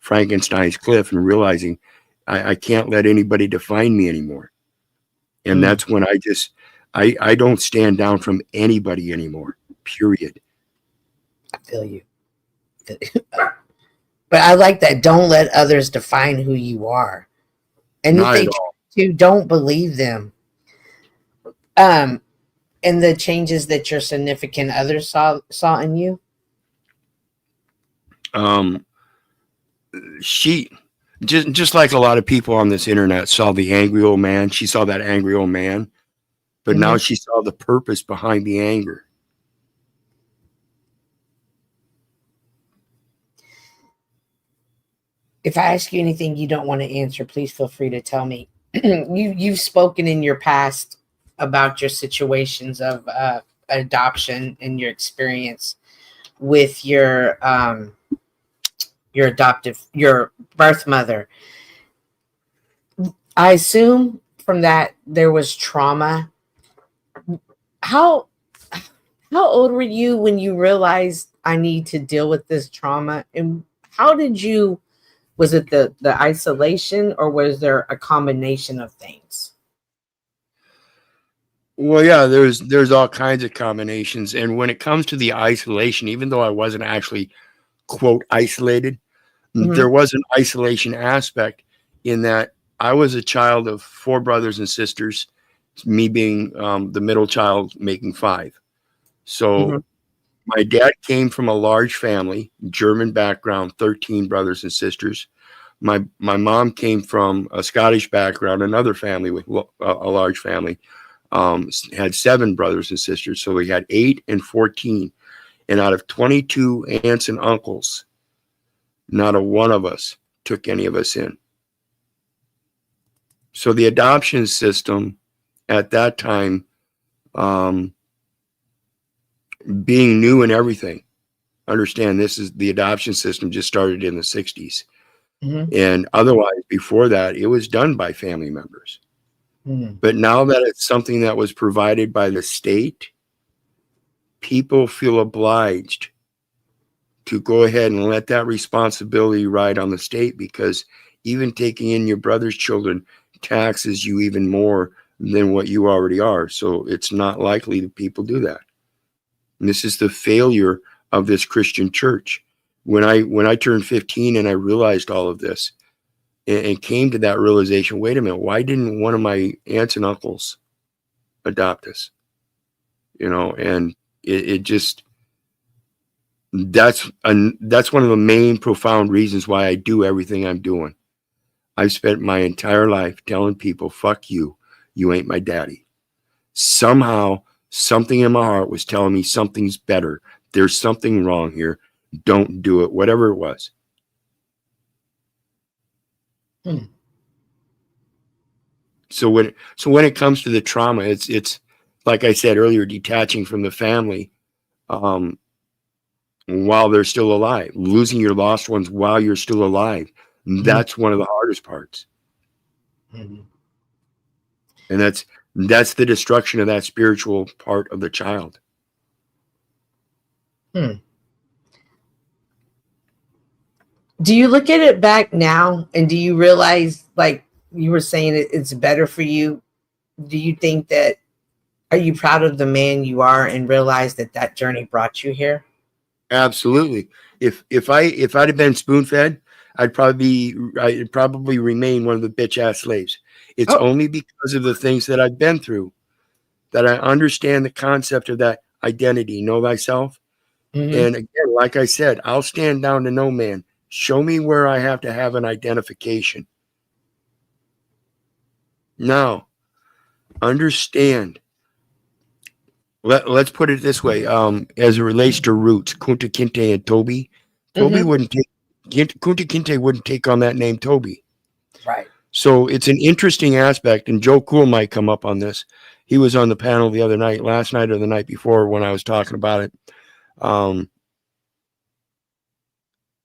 S7: Frankenstein's Cliff and realizing I can't let anybody define me anymore. And that's when I don't stand down from anybody anymore, period.
S5: I feel you. But I like that. Don't let others define who you are. And if they do, don't believe them. And the changes that your significant other saw in you?
S7: She just like a lot of people on this internet saw the angry old man. She saw that angry old man, but now she saw the purpose behind the anger.
S5: If I ask you anything you don't want to answer, please feel free to tell me. You've spoken in your past about your situations of adoption and your experience with your birth mother. I assume from that there was trauma. How old were you when you realized I need to deal with this trauma, and how did you Was it the isolation, or was there a combination of things?
S7: Well, yeah, there's all kinds of combinations. And when it comes to the isolation, even though I wasn't actually, quote, isolated, there was an isolation aspect in that I was a child of 4 brothers and sisters, me being the middle child, making 5. So my dad came from a large family, German background, 13 brothers and sisters. My mom came from a Scottish background, another family with a large family. Had 7 brothers and sisters, so we had 8 and 14. And out of 22 aunts and uncles, not a one of us took any of us in. So the adoption system at that time, being new and everything, understand this is the adoption system just started in the 60s. And otherwise, before that, it was done by family members. But now that it's something that was provided by the state, people feel obliged to go ahead and let that responsibility ride on the state, because even taking in your brother's children taxes you even more than what you already are. So it's not likely that people do that. And this is the failure of this Christian church. When I turned 15 and I realized all of this, and came to that realization, wait a minute, why didn't one of my aunts and uncles adopt us? And it just, that's one of the main profound reasons why I do everything I'm doing. I've spent my entire life telling people, fuck you, you ain't my daddy. Somehow, something in my heart was telling me something's better. There's something wrong here. Don't do it, whatever it was. So when it comes to the trauma, it's like I said earlier, detaching from the family while they're still alive, losing your lost ones while you're still alive. That's one of the hardest parts. And that's the destruction of that spiritual part of the child.
S5: Do you look at it back now, and do you realize, like you were saying, it's better for you? Do you think that, are you proud of the man you are and realize that journey brought you here?
S7: Absolutely. If I'd have been spoon fed, I'd probably remain one of the bitch ass slaves. It's only because of the things that I've been through that I understand the concept of that identity, know thyself. And again, like I said, I'll stand down to no man. Show me where I have to have an identification. Now, let's put it this way. As it relates to roots, Kunta Kinte and Toby, Kunta Kinte wouldn't take on that name Toby.
S5: Right.
S7: So it's an interesting aspect, and Joe Cool might come up on this. He was on the panel the other night, last night or the night before, when I was talking about it.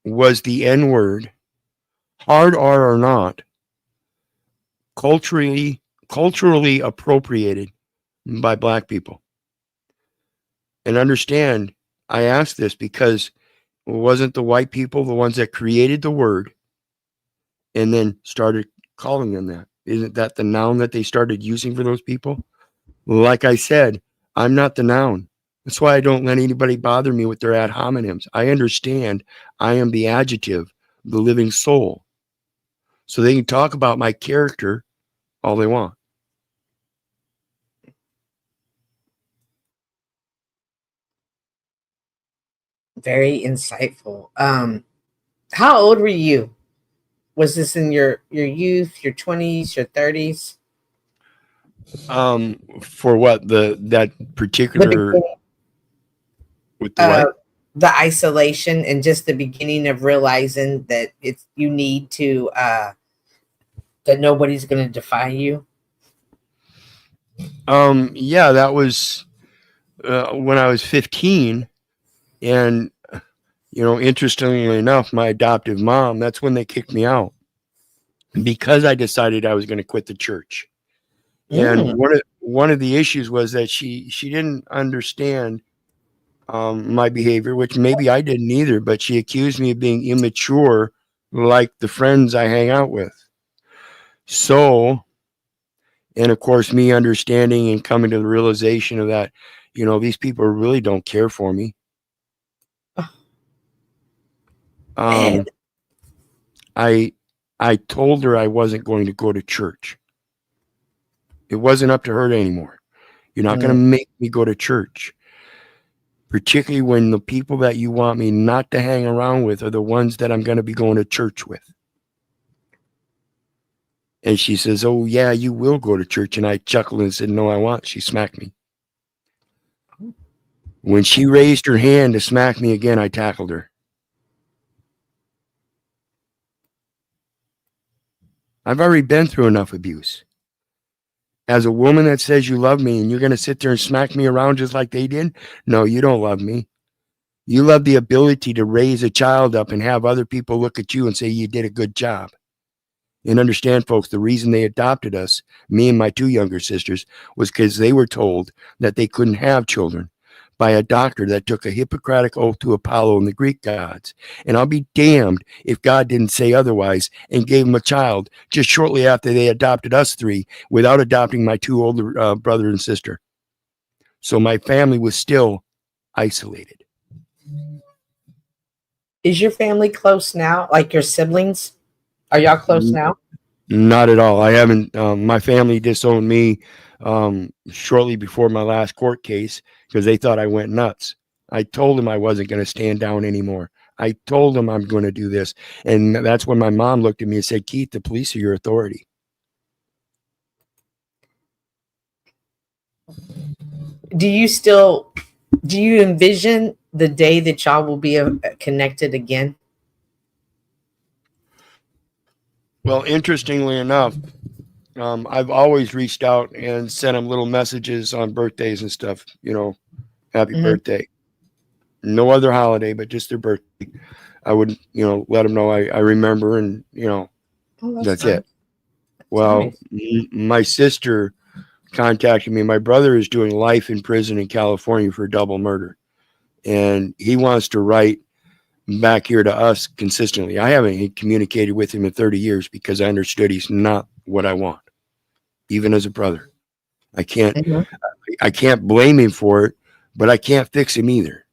S7: Was the N-word, hard R or not, culturally appropriated by Black people? And understand, I ask this because wasn't the white people the ones that created the word and then started calling them that? Isn't that the noun that they started using for those people? Like I said, I'm not the noun. That's why I don't let anybody bother me with their ad hominems. I understand I am the adjective, the living soul. So they can talk about my character all they want.
S5: Very insightful. How old were you? Was this in your youth, your 20s, your 30s?
S7: For what? That particular with the what?
S5: The isolation and just the beginning of realizing that you need to that nobody's going to define you.
S7: Yeah, that was when I was 15, and interestingly enough, my adoptive mom, that's when they kicked me out because I decided I was going to quit the church. And one of the issues was that she didn't understand my behavior, which maybe I didn't either, but she accused me of being immature like the friends I hang out with. So, and of course, me understanding and coming to the realization of that, you know, these people really don't care for me.
S5: Man.
S7: I told her I wasn't going to go to church. It wasn't up to her anymore. You're not going to make me go to church. Particularly when the people that you want me not to hang around with are the ones that I'm going to be going to church with. And she says, oh, yeah, you will go to church. And I chuckled and said, no, I won't. She smacked me. When she raised her hand to smack me again, I tackled her. I've already been through enough abuse. As a woman that says you love me and you're going to sit there and smack me around just like they did? No, you don't love me. You love the ability to raise a child up and have other people look at you and say you did a good job. And understand, folks, the reason they adopted us, me and my two younger sisters, was because they were told that they couldn't have children by a doctor that took a Hippocratic oath to Apollo and the Greek gods. And I'll be damned if God didn't say otherwise and gave them a child just shortly after they adopted us three without adopting my two older brother and sister. So my family was still isolated.
S5: Is your family close now? Like your siblings? Are y'all close now?
S7: Not at all. I haven't. My family disowned me shortly before my last court case because they thought I went nuts. I told them I wasn't going to stand down anymore. I told them I'm going to do this. And that's when my mom looked at me and said, Keith, the police are your authority.
S5: Do you envision the day that y'all will be connected again?
S7: Well, interestingly enough, I've always reached out and sent them little messages on birthdays and stuff, you know, happy birthday. No other holiday, but just their birthday. I would, you know, let them know I remember and, you know, that's it. Well, my sister contacted me. My brother is doing life in prison in California for double murder. And he wants to write back here to us consistently. I haven't communicated with him in 30 years because I understood he's not what I want, even as a brother. I can't blame him for it, but I can't fix him either.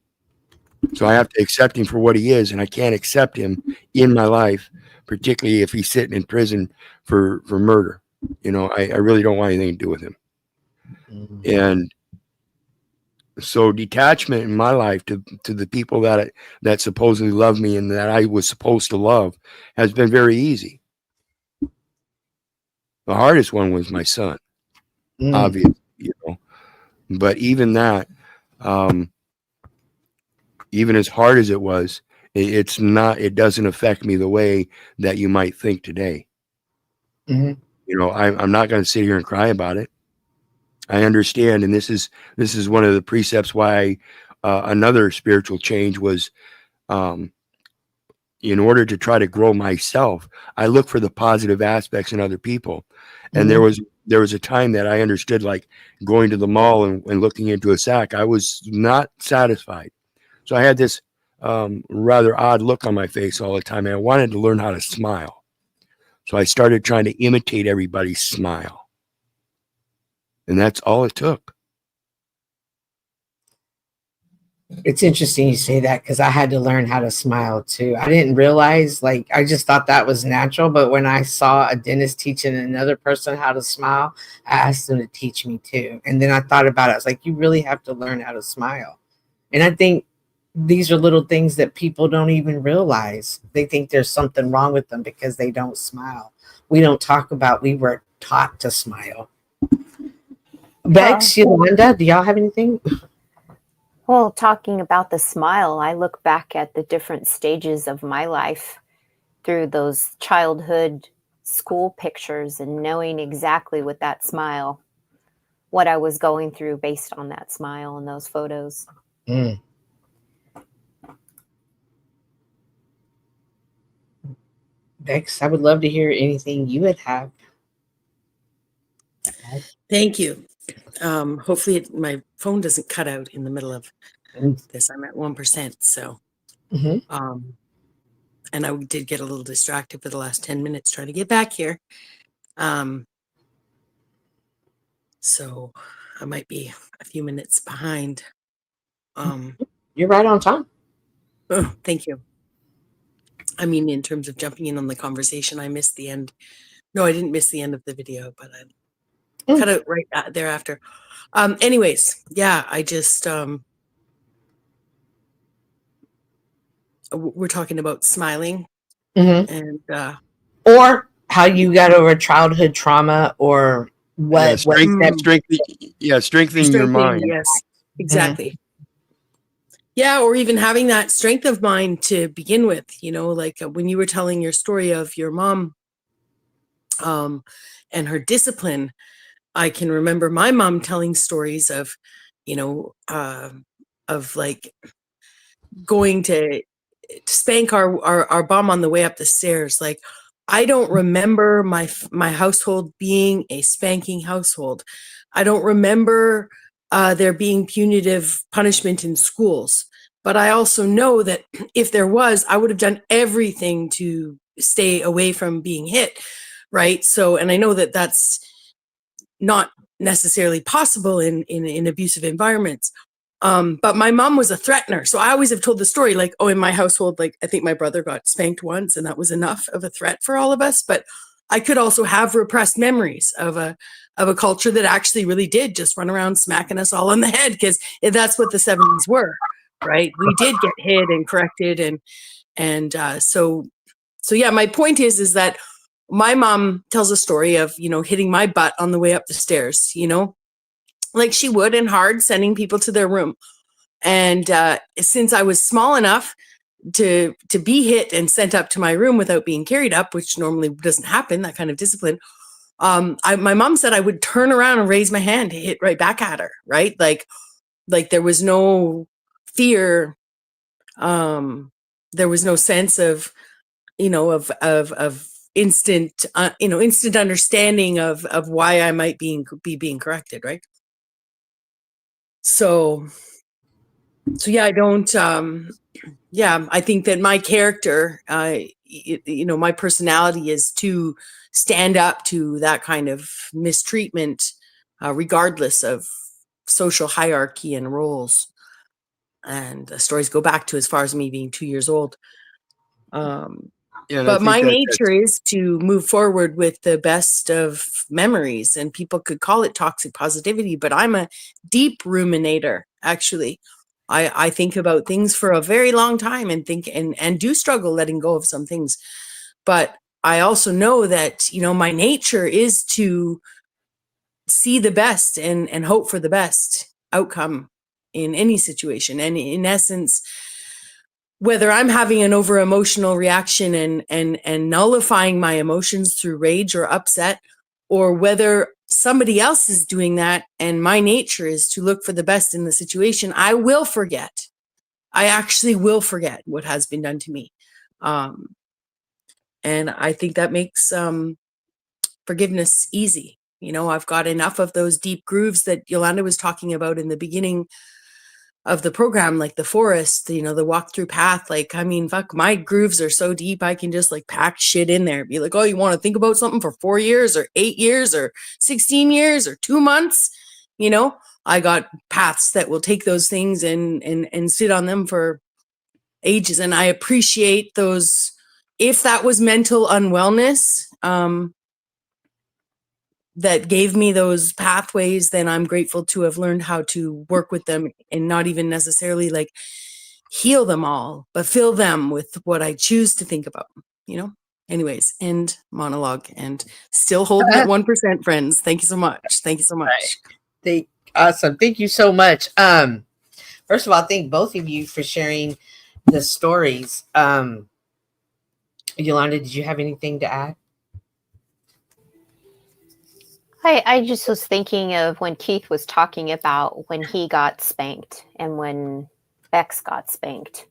S7: So I have to accept him for what he is, and I can't accept him in my life, particularly if he's sitting in prison for murder. You know, I really don't want anything to do with him. And so detachment in my life to the people that supposedly love me and that I was supposed to love has been very easy. The hardest one was my son, obviously, you know. But even that, even as hard as it was, it doesn't affect me the way that you might think today. You know, I'm not going to sit here and cry about it. I understand, and this is one of the precepts why another spiritual change was, in order to try to grow myself, I look for the positive aspects in other people. And there was a time that I understood, like going to the mall and looking into a sack, I was not satisfied. So I had this rather odd look on my face all the time, and I wanted to learn how to smile. So I started trying to imitate everybody's smile. And that's all it took.
S5: It's interesting you say that because I had to learn how to smile too. I didn't realize, like, I just thought that was natural. But when I saw a dentist teaching another person how to smile, I asked them to teach me too. And then I thought about it. I was like, you really have to learn how to smile. And I think these are little things that people don't even realize. They think there's something wrong with them because they don't smile. We don't talk about we were taught to smile. Bex, Yolanda, do y'all have anything?
S6: Well, talking about the smile, I look back at the different stages of my life through those childhood school pictures and knowing exactly what that smile, what I was going through based on that smile and those photos.
S5: Bex, I would love to hear anything you would have.
S11: Thank you. Hopefully my phone doesn't cut out in the middle of this. I'm at 1%. So And I did get a little distracted for the last 10 minutes trying to get back here. So I might be a few minutes behind.
S5: You're right on time.
S11: Oh, thank you. I mean, in terms of jumping in on the conversation, I missed the end. No, I didn't miss the end of the video, but I cut it right thereafter. Anyways, yeah, I just we're talking about smiling, and
S5: or how you got over childhood trauma, or what
S7: strengthening your mind.
S11: Yes, exactly. Yeah, or even having that strength of mind to begin with, you know, like when you were telling your story of your mom and her discipline, I can remember my mom telling stories of, you know, of like going to spank our bum on the way up the stairs. Like, I don't remember my household being a spanking household. I don't remember there being punitive punishment in schools. But I also know that if there was, I would have done everything to stay away from being hit, right? So, and I know that that's not necessarily possible in abusive environments. But my mom was a threatener. So I always have told the story, like, oh, in my household, like, I think my brother got spanked once and that was enough of a threat for all of us. But I could also have repressed memories of a culture that actually really did just run around smacking us all on the head, because that's what the 70s were, right? We did get hit and corrected. And so yeah, my point is that my mom tells a story of, you know, hitting my butt on the way up the stairs, you know, like she would, and hard, sending people to their room. And since I was small enough to be hit and sent up to my room without being carried up, which normally doesn't happen, that kind of discipline, my mom said I would turn around and raise my hand to hit right back at her, right? Like there was no fear. There was no sense of, you know, of instant, instant understanding of why I might be being corrected, right? So yeah, I don't, I think that my character, you know, my personality is to stand up to that kind of mistreatment, regardless of social hierarchy and roles. And the stories go back to as far as me being 2 years old. But my nature is to move forward with the best of memories, and people could call it toxic positivity, but I'm a deep ruminator, actually. I think about things for a very long time and think and do struggle letting go of some things. But I also know that, you know, my nature is to see the best and hope for the best outcome in any situation. And in essence, whether I'm having an over emotional reaction and nullifying my emotions through rage or upset, or whether somebody else is doing that and my nature is to look for the best in the situation, I will forget. I actually will forget what has been done to me. And I think that makes forgiveness easy. You know, I've got enough of those deep grooves that Yolanda was talking about in the beginning of the program, like the forest, you know, the walk through path. Like, I mean, fuck, my grooves are so deep, I can just like pack shit in there. Be like, oh, you want to think about something for 4 years or 8 years or 16 years or 2 months? You know, I got paths that will take those things and sit on them for ages. And I appreciate those. If that was mental unwellness, that gave me those pathways, then I'm grateful to have learned how to work with them and not even necessarily like heal them all, but fill them with what I choose to think about, you know? Anyways, end monologue, and still holding at 1%, friends. Thank you so much. Thank you so much.
S5: Awesome. Thank you so much. First of all, thank both of you for sharing the stories. Yolanda, did you have anything to add?
S6: I just was thinking of when Keith was talking about when he got spanked and when Bex got spanked,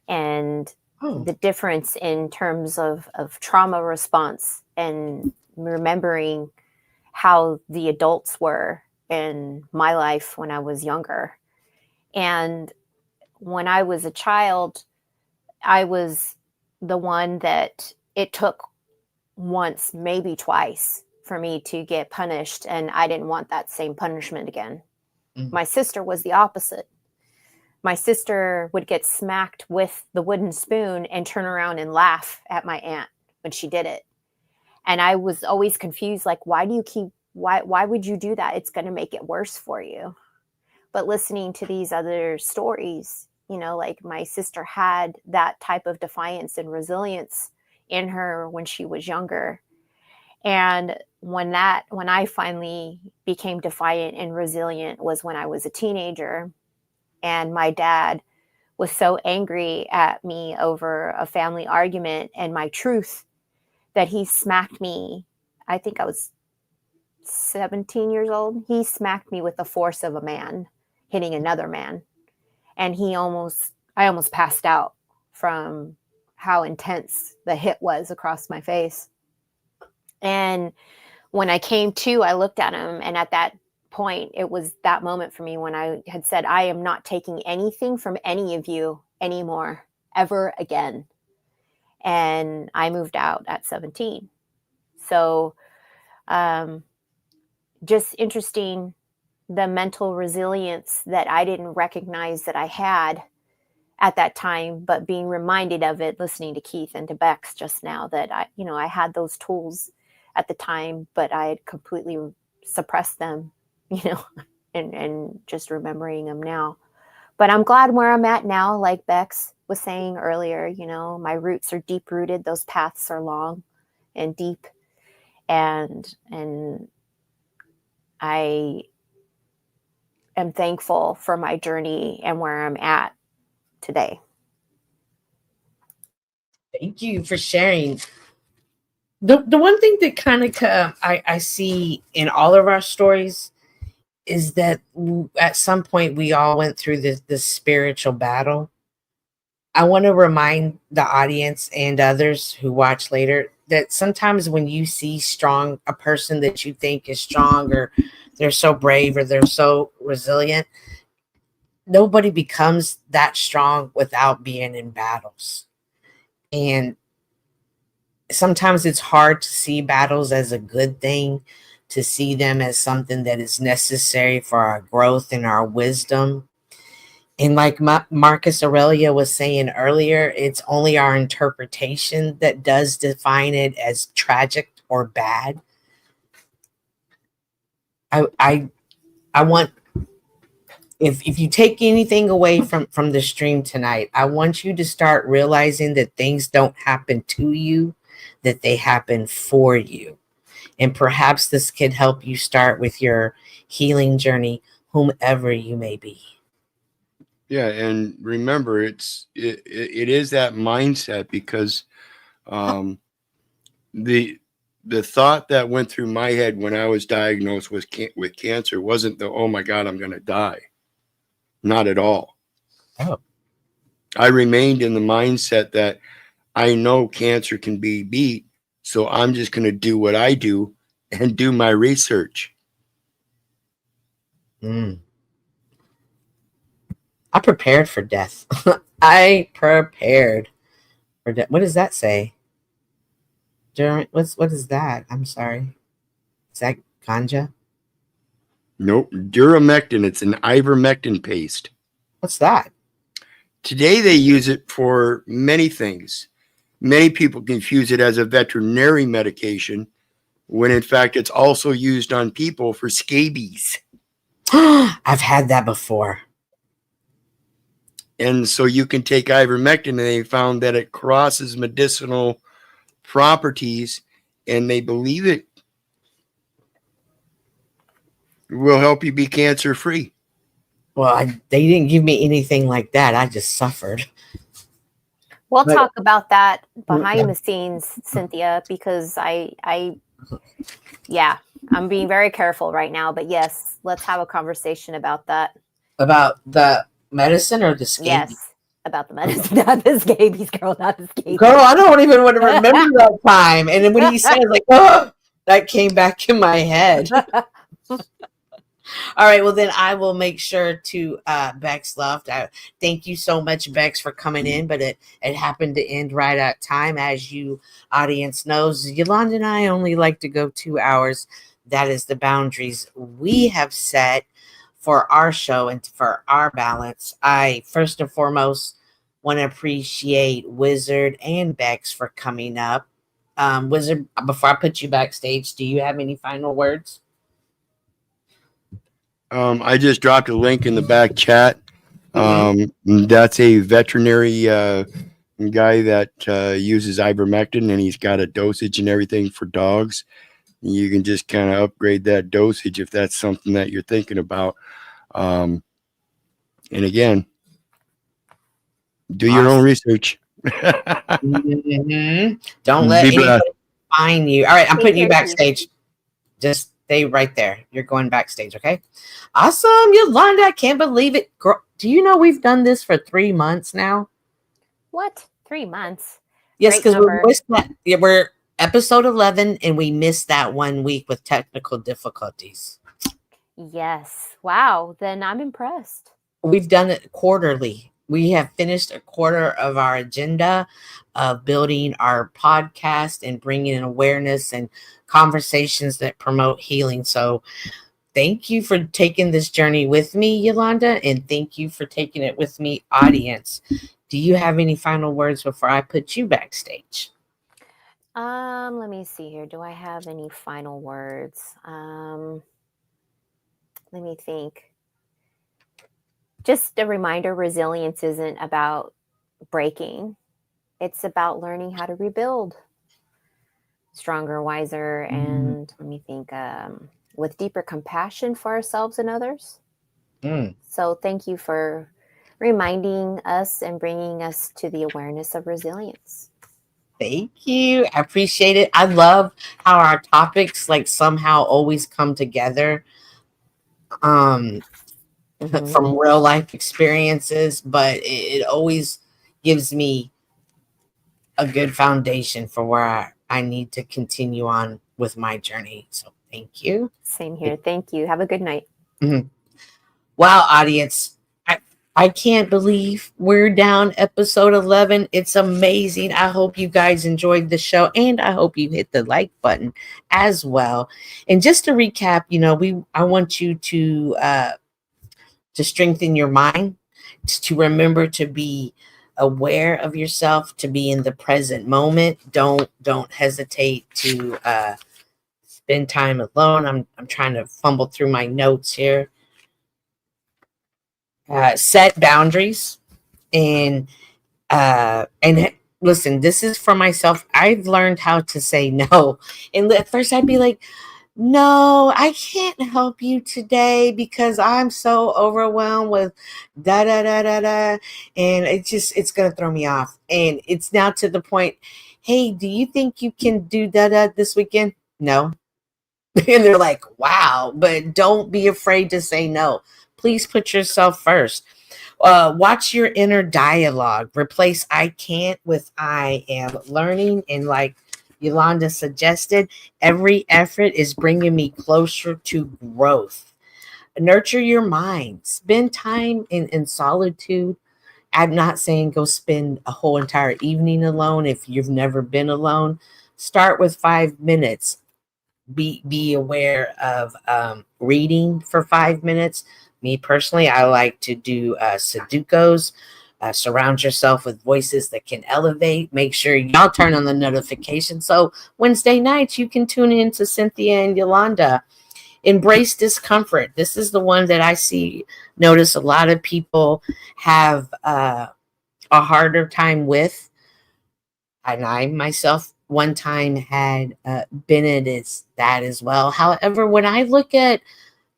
S6: and the difference in terms of trauma response and remembering how the adults were in my life when I was younger. And when I was a child, I was the one that it took once, maybe twice, for me to get punished, and I didn't want that same punishment again. My sister was the opposite. My sister would get smacked with the wooden spoon and turn around and laugh at my aunt when she did it. And I was always confused, like, why would you do that? It's going to make it worse for you. But listening to these other stories, you know, like my sister had that type of defiance and resilience in her when she was younger. And when I finally became defiant and resilient was when I was a teenager. And my dad was so angry at me over a family argument and my truth that he smacked me. I think I was 17 years old. He smacked me with the force of a man hitting another man. And I almost passed out from how intense the hit was across my face. And when I came to, I looked at him, and at that point, it was that moment for me when I had said, I am not taking anything from any of you anymore, ever again. And I moved out at 17. So just interesting, the mental resilience that I didn't recognize that I had at that time, but being reminded of it, listening to Keith and to Bex just now, that I had those tools at the time, but I had completely suppressed them, and just remembering them now. But I'm glad where I'm at now, like Bex was saying earlier, my roots are deep rooted. Those paths are long and deep. And I am thankful for my journey and where I'm at today.
S5: Thank you for sharing. The one thing that kind of I see in all of our stories is that at some point we all went through this spiritual battle. I want to remind the audience and others who watch later that sometimes when you see a person that you think is strong, or they're so brave, or they're so resilient, nobody becomes that strong without being in battles. And sometimes it's hard to see battles as a good thing, to see them as something that is necessary for our growth and our wisdom. And like Marcus Aurelio was saying earlier, it's only our interpretation that does define it as tragic or bad. I want, if you take anything away from the stream tonight, I want you to start realizing that things don't happen to you, that they happen for you. And perhaps this could help you start with your healing journey, whomever you may be.
S7: Yeah, and remember, it is that mindset, because the thought that went through my head when I was diagnosed with cancer wasn't oh my God, I'm going to die. Not at all.
S5: Oh.
S7: I remained in the mindset that I know cancer can be beat, so I'm just going to do what I do and do my research.
S5: I prepared for death. I prepared for death. What does that say? What is that? I'm sorry. Is that ganja?
S7: Nope. Duramectin. It's an ivermectin paste.
S5: What's that?
S7: Today they use it for many things. Many people confuse it as a veterinary medication, when in fact it's also used on people for scabies.
S5: I've had that before.
S7: And so you can take ivermectin, and they found that it crosses medicinal properties, and they believe it will help you be cancer free.
S5: Well, they didn't give me anything like that. I just suffered.
S6: We'll talk about that behind the scenes, Cynthia, because I'm being very careful right now. But yes, let's have a conversation about that.
S5: About the medicine or the scabies?
S6: Yes, about the medicine, not the scabies, girl, not the scabies.
S5: Girl, I don't even want to remember that time. And then when he said, like, oh, that came back in my head. All right, well then I will make sure to Bex left. Thank you so much, Bex, for coming in, but it happened to end right at time. As you audience knows, Yolanda and I only like to go 2 hours. That is the boundaries we have set for our show and for our balance. I first and foremost want to appreciate Wizard and Bex for coming up. Wizard, before I put you backstage, do you have any final words?
S7: I just dropped a link in the back chat. That's a veterinary guy that uses ivermectin, and he's got a dosage and everything for dogs. You can just kind of upgrade that dosage if that's something that you're thinking about. And again, do your own research.
S5: Don't let
S7: Be
S5: anybody
S7: blessed.
S5: find you. All right, I'm putting you backstage. Just stay right there. You're going backstage, okay? Awesome, Yolanda. I can't believe it. Girl, do you know we've done this for 3 months now?
S6: What? 3 months?
S5: Yes,
S6: Great
S5: because
S6: number.
S5: we're episode 11, and we missed that 1 week with technical difficulties.
S6: Yes. Wow. Then I'm impressed.
S5: We've done it quarterly. We have finished a quarter of our agenda of building our podcast and bringing in awareness and conversations that promote healing. So thank you for taking this journey with me, Yolanda, and thank you for taking it with me, audience. Do you have any final words before I put you backstage?
S6: Let me see here. Do I have any final words? Let me think. Just a reminder, resilience isn't about breaking. It's about learning how to rebuild stronger, wiser, and let me think, with deeper compassion for ourselves and others. So thank you for reminding us and bringing us to the awareness of resilience.
S5: Thank you. I appreciate it. I love how our topics like somehow always come together from real life experiences, but it always gives me a good foundation for where I need to continue on with my journey. So thank you.
S6: Same here. Thank you. Have a good night.
S5: Wow, audience. I can't believe we're down episode 11. It's amazing. I hope you guys enjoyed the show, and I hope you hit the like button as well. And just to recap, I want you to strengthen your mind, to remember to be aware of yourself, to be in the present moment. Don't hesitate to spend time alone. I'm trying to fumble through my notes here. Set boundaries, and listen, this is for myself. I've learned how to say no. And at first I'd be like, no, I can't help you today because I'm so overwhelmed with da da da da da, and it's gonna throw me off. And it's now to the point, hey, do you think you can do da da this weekend? No. And they're like, wow, but don't be afraid to say no. Please put yourself first. Watch your inner dialogue. Replace I can't with I am. Learning, and like Yolanda suggested, every effort is bringing me closer to growth. Nurture your mind. Spend time in solitude. I'm not saying go spend a whole entire evening alone if you've never been alone. Start with 5 minutes. Be aware of reading for 5 minutes. Me personally, I like to do Sudokus. Surround yourself with voices that can elevate. Make sure y'all turn on the notification so Wednesday nights you can tune in to Cynthia and Yolanda. Embrace discomfort. This is the one that I notice a lot of people have a harder time with. And I myself one time had been in that as well. However, when I look at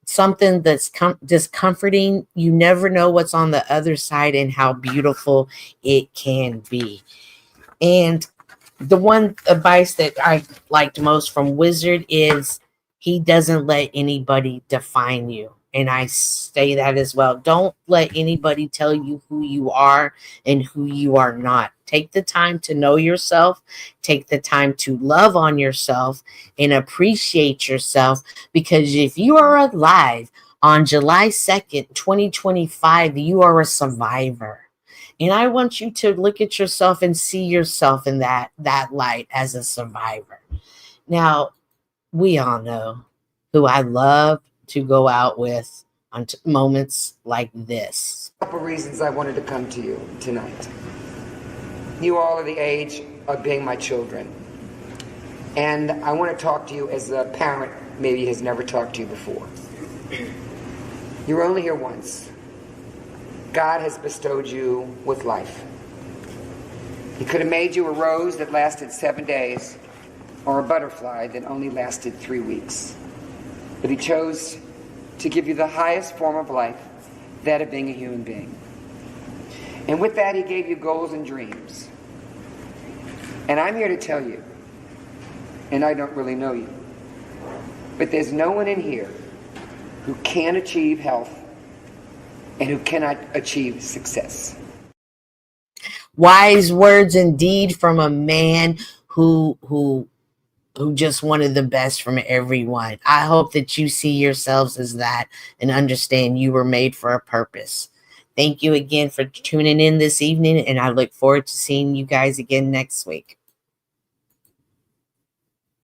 S5: something that's discomforting, you never know what's on the other side and how beautiful it can be. And the one advice that I liked most from Wizard is he doesn't let anybody define you. And I say that as well. Don't let anybody tell you who you are and who you are not. Take the time to know yourself. Take the time to love on yourself and appreciate yourself. Because if you are alive, On July 2nd, 2025, you are a survivor. And I want you to look at yourself and see yourself in that light as a survivor. Now, we all know who I love to go out with on moments like this.
S17: A couple reasons I wanted to come to you tonight. You all are the age of being my children. And I want to talk to you as a parent maybe has never talked to you before. You're only here once. God has bestowed you with life. He could have made you a rose that lasted 7 days or a butterfly that only lasted 3 weeks. But he chose to give you the highest form of life, that of being a human being. And with that, he gave you goals and dreams. And I'm here to tell you, and I don't really know you, but there's no one in here who can achieve health and who cannot achieve success.
S5: Wise words indeed from a man who just wanted the best from everyone. I hope that you see yourselves as that and understand you were made for a purpose. Thank you again for tuning in this evening, and I look forward to seeing you guys again next week.